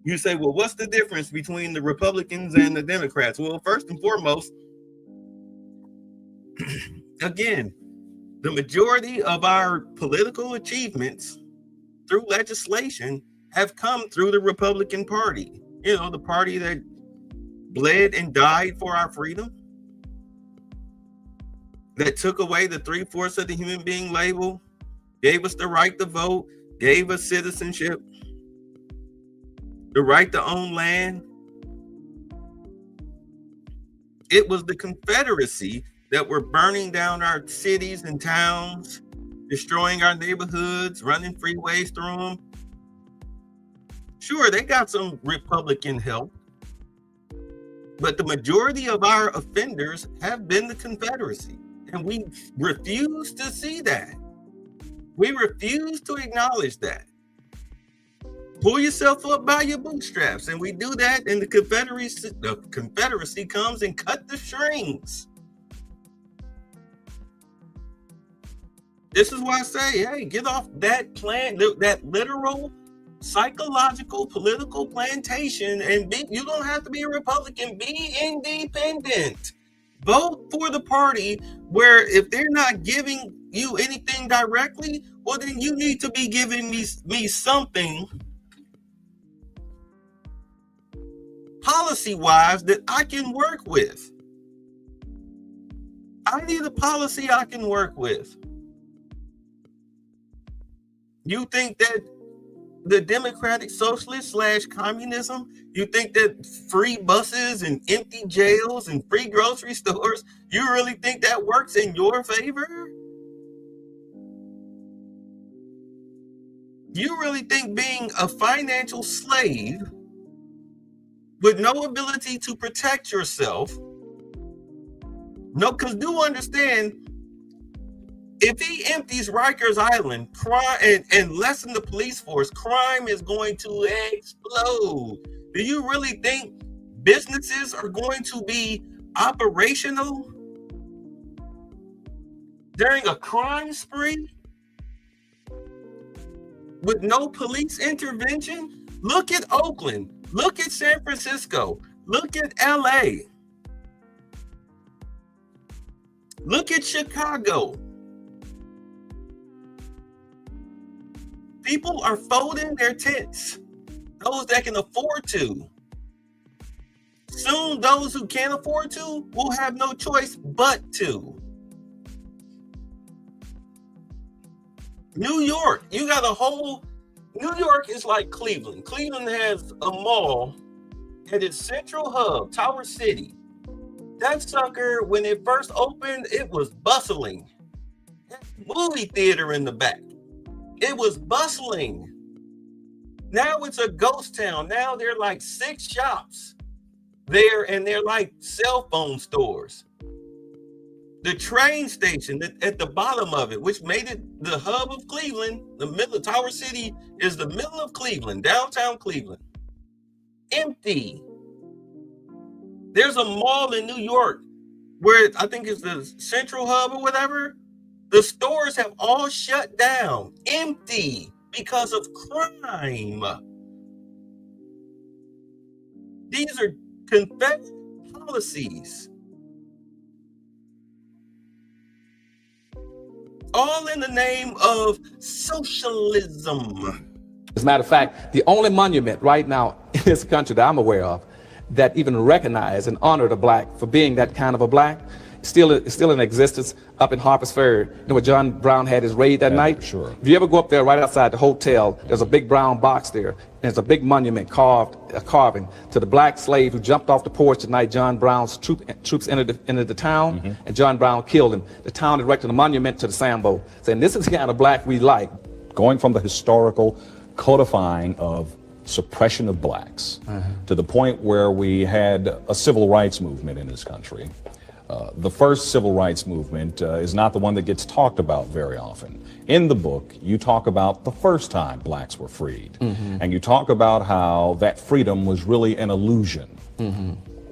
You say, well, what's the difference between the Republicans and the Democrats? Well, first and foremost, again, the majority of our political achievements through legislation have come through the Republican Party. You know, the party that bled and died for our freedom, that took away the 3/4 of the human being label, gave us the right to vote, gave us citizenship, the right to own land. It was the Confederacy that were burning down our cities and towns, destroying our neighborhoods, running freeways through them. Sure, they got some Republican help, but the majority of our offenders have been the Confederacy, and we refuse to see that. We refuse to acknowledge that. Pull yourself up by your bootstraps, and we do that, and the Confederacy comes and cut the strings. This is why I say, hey, get off that that literal, psychological, political plantation, and you don't have to be a Republican. Be independent. Vote for the party where if they're not giving you anything directly, well, then you need to be giving me something policy-wise that I can work with. I need a policy I can work with. You think that the democratic socialist / communism, you think that free buses and empty jails and free grocery stores, you really think that works in your favor? You really think being a financial slave with no ability to protect yourself, no, because do understand, if he empties Rikers Island, crime and lessen the police force, crime is going to explode. Do you really think businesses are going to be operational during a crime spree with no police intervention? Look at Oakland. Look at San Francisco. Look at LA. Look at Chicago. People are folding their tents, those that can afford to. Soon, those who can't afford to will have no choice but to. New York, you got a whole, New York is like Cleveland. Cleveland has a mall at its central hub, Tower City. That sucker, when it first opened, it was bustling. Movie theater in the back. It was bustling. Now it's a ghost town. Now there are like 6 shops there, and they're like cell phone stores. The train station at the bottom of it, which made it the hub of Cleveland, the middle of Tower City is the middle of Cleveland, downtown Cleveland. Empty. There's a mall in New York where I think it's the Central Hub or whatever. The stores have all shut down, empty, because of crime. These are Confederate policies. All in the name of socialism. As a matter of fact, the only monument right now in this country that I'm aware of that even recognize and honor the black for being that kind of a black still in existence up in Harper's Ferry. You know where John Brown had his raid that night? Sure. If you ever go up there right outside the hotel, there's a big brown box there. And there's a big monument carving to the black slave who jumped off the porch the night John Brown's troops entered the town, and John Brown killed him. The town erected a monument to the Sambo, saying this is the kind of black we like. Going from the historical codifying of suppression of blacks to the point where we had a civil rights movement in this country. The first civil rights movement is not the one that gets talked about very often. In the book, you talk about the first time blacks were freed, and you talk about how that freedom was really an illusion.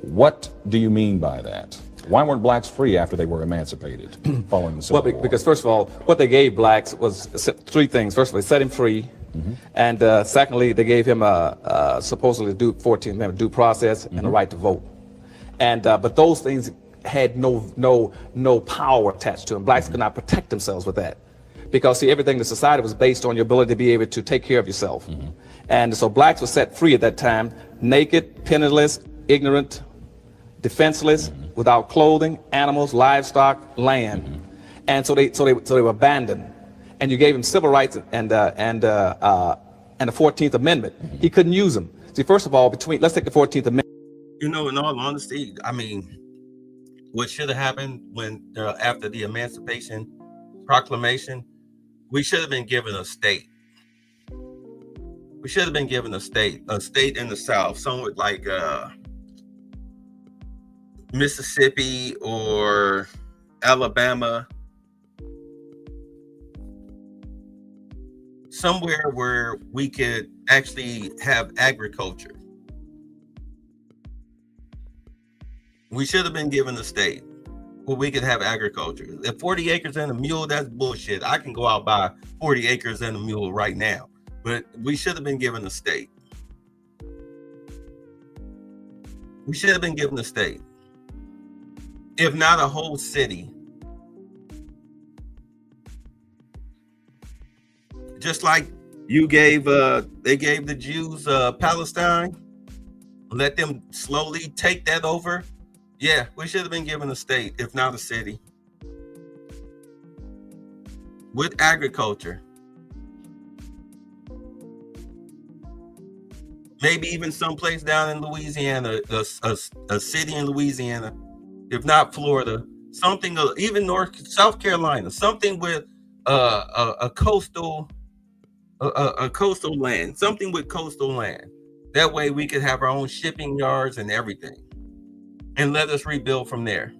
What do you mean by that? Why weren't blacks free after they were emancipated following the Civil War? Because first of all, what they gave blacks was three things. First of all, they set him free. And secondly, they gave him a supposedly 14th Amendment due process and a right to vote. And but those things had no power attached to them. Blacks could not protect themselves with that, because see, everything in the society was based on your ability to be able to take care of yourself. And so blacks were set free at that time, naked, penniless, ignorant, defenseless, without clothing, animals, livestock, land. And so they were abandoned. And you gave him civil rights and the 14th Amendment. He couldn't use them. See, first of all, let's take the 14th Amendment. You know, in all honesty, I mean, what should have happened when after the Emancipation Proclamation, we should have been given a state. We should have been given a state in the South, somewhere like Mississippi or Alabama, somewhere where we could actually have agriculture. We should have been given a state where we could have agriculture. If 40 acres and a mule, that's bullshit. I can go out and buy 40 acres and a mule right now, but we should have been given a state. We should have been given a state, if not a whole city. Just like you gave, they gave the Jews Palestine, let them slowly take that over. Yeah, we should have been given a state, if not a city, with agriculture. Maybe even someplace down in Louisiana, a city in Louisiana, if not Florida, something, even South Carolina, something with a coastal land, something with coastal land. That way we could have our own shipping yards and everything, and let us rebuild from there.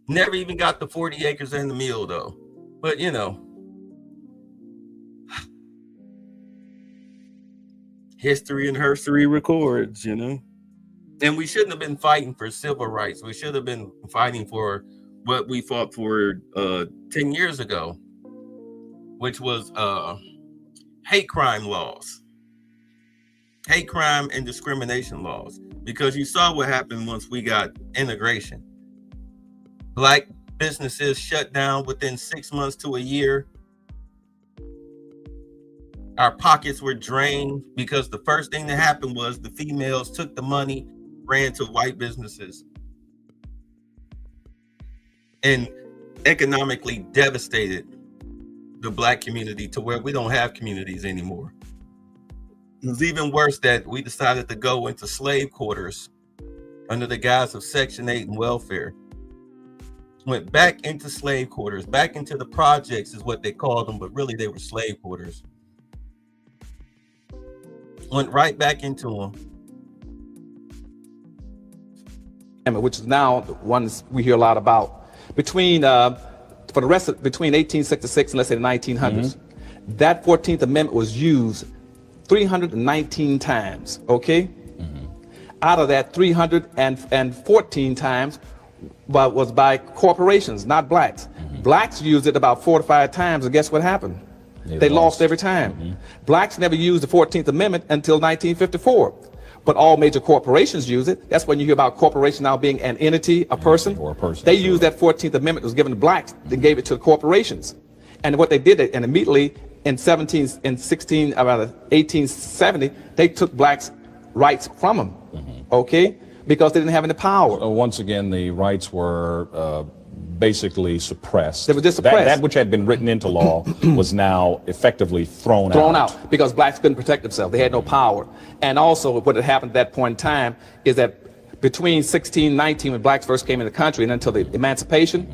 Never even got the 40 acres and the mule though, but you know, history and herstory records, you know. And we shouldn't have been fighting for civil rights. We should have been fighting for what we fought for 10 years ago, which was hate crime laws, hate crime and discrimination laws, because you saw what happened once we got integration. Black businesses shut down within 6 months to a year. Our pockets were drained because the first thing that happened was the females took the money, ran to white businesses, and economically devastated the Black community to where we don't have communities anymore. It was even worse that we decided to go into slave quarters under the guise of Section 8 and welfare. Went back into slave quarters, back into the projects is what they called them, but really they were slave quarters. Went right back into them. Which is now the ones we hear a lot about. Between 1866 and let's say the 1900s, that 14th Amendment was used 319 times, okay? Out of that, 314 times was by corporations, not blacks. Blacks used it about 4 to 5 times, and guess what happened? They lost every time. Blacks never used the 14th Amendment until 1954. But all major corporations use it. That's when you hear about corporation now being an entity, a person. Or a person. They used that 14th Amendment that was given to blacks, they gave it to the corporations. And what they did, and immediately in 1870, they took blacks' rights from them, okay? Because they didn't have any power. So once again, the rights were basically suppressed. They were just suppressed. That which had been written into law was now effectively thrown out because blacks couldn't protect themselves. They had no power. And also what had happened at that point in time is that between 1619, when blacks first came in the country, and until the emancipation,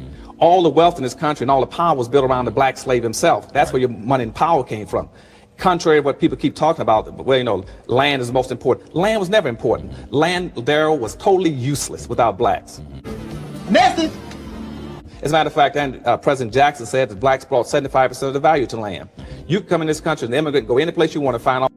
all the wealth in this country and all the power was built around the black slave himself. That's where your money and power came from. Contrary to what people keep talking about, well, you know, land is the most important. Land was never important. Land, Daryl, was totally useless without blacks. Message. As a matter of fact, President Jackson said that blacks brought 75% of the value to land. You can come in this country, an immigrant, go any place you want to find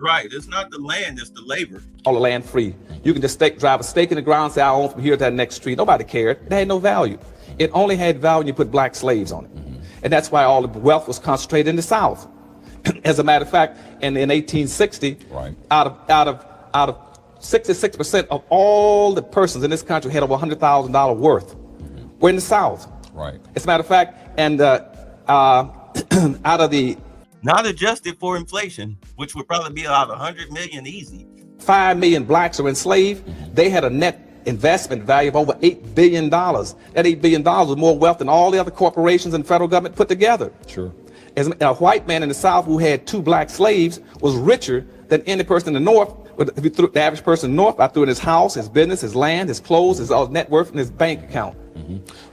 Right, it's not the land, it's the labor. all the land free. You can just drive a stake in the ground and say, I own from here to that next street. Nobody cared. It had no value. It only had value when you put black slaves on it. And that's why all the wealth was concentrated in the South. As a matter of fact, in 1860, out of 66% of all the persons in this country had over $100,000 worth. We're in the South. Right. As a matter of fact, and out of the Not adjusted for inflation, which would probably be about 100 million easy. 5 million blacks are enslaved, they had a net investment value of over $8 billion. That $8 billion was more wealth than all the other corporations and federal government put together. Sure. As a white man in the South who had 2 black slaves was richer than any person in the North. If you threw the average person in the North, I threw in his house, his business, his land, his clothes, his net worth, and his bank account.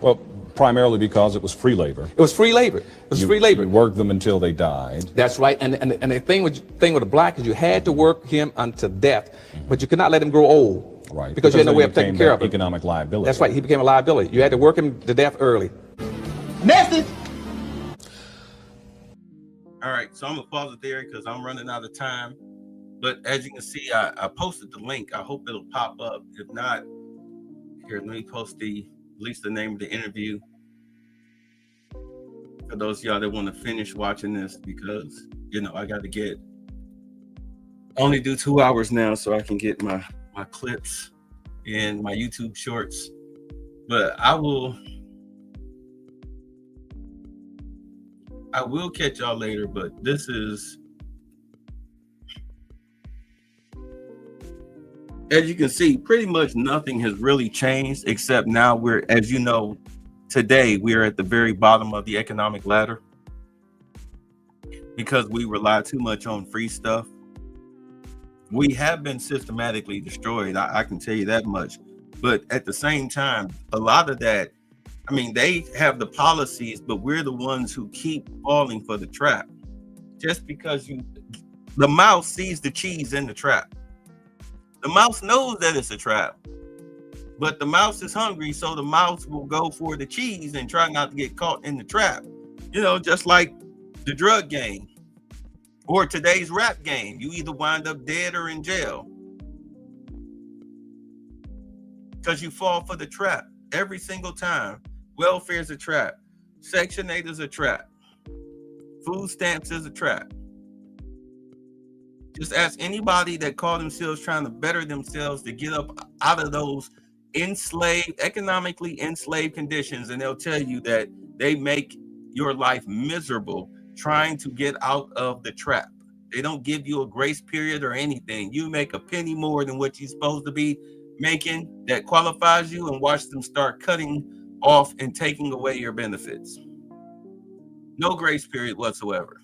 Well, primarily because it was free labor. It was free labor. It was free labor. You worked them until they died. That's right. And the thing with a black is you had to work him unto death, but you could not let him grow old. Right. Because you had no way of taking care of him. Economic liability. That's right. He became a liability. You had to work him to death early. Message. All right, so I'm gonna pause it there because I'm running out of time. But as you can see, I posted the link. I hope it'll pop up. If not, here, let me post at least the name of the interview for those of y'all that want to finish watching this, because you know I got to only do 2 hours now so I can get my clips and my YouTube shorts. But I will catch y'all later. But this is, as you can see, pretty much nothing has really changed, except now we're, as you know, today we're at the very bottom of the economic ladder because we rely too much on free stuff. We have been systematically destroyed, I can tell you that much. But at the same time, a lot of that, I mean, they have the policies, but we're the ones who keep falling for the trap. Just because the mouse sees the cheese in the trap. The mouse knows that it's a trap, but the mouse is hungry, so the mouse will go for the cheese and try not to get caught in the trap. You know, just like the drug game or today's rap game. You either wind up dead or in jail because you fall for the trap every single time. Welfare is a trap. Section 8 is a trap. Food stamps is a trap. Just ask anybody that call themselves trying to better themselves to get up out of those economically enslaved conditions, and they'll tell you that they make your life miserable trying to get out of the trap. They don't give you a grace period or anything. You make a penny more than what you're supposed to be making that qualifies you, and watch them start cutting off and taking away your benefits. No grace period whatsoever.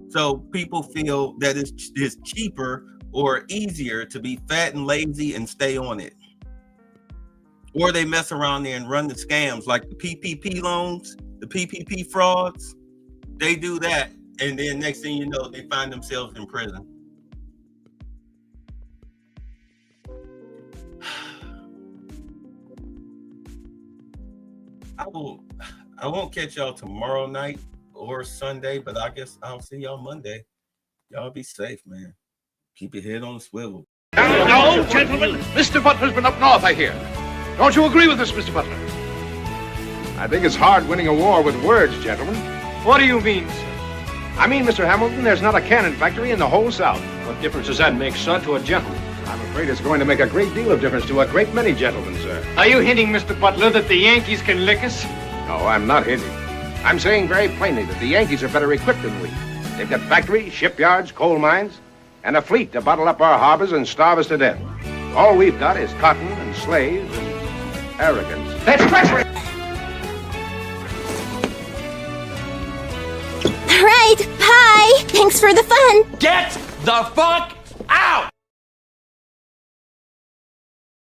So people feel that it's cheaper or easier to be fat and lazy and stay on it. Or they mess around there and run the scams like the PPP loans, the PPP frauds. They do that, and then next thing you know, they find themselves in prison. I won't catch y'all tomorrow night or Sunday, but I guess I'll see y'all Monday. Y'all be safe, man. Keep your head on the swivel. Now, gentlemen, Mr. Butler's been up north, I hear. Don't you agree with this, Mr. Butler? I think it's hard winning a war with words, gentlemen. What do you mean, sir? I mean, Mr. Hamilton, there's not a cannon factory in the whole South. What difference does that make, sir, to a gentleman? I'm afraid it's going to make a great deal of difference to a great many gentlemen, sir. Are you hinting, Mr. Butler, that the Yankees can lick us? No, I'm not hinting. I'm saying very plainly that the Yankees are better equipped than we. They've got factories, shipyards, coal mines, and a fleet to bottle up our harbors and starve us to death. All we've got is cotton and slaves and arrogance. That's treachery! All right, bye. Thanks for the fun. Get the fuck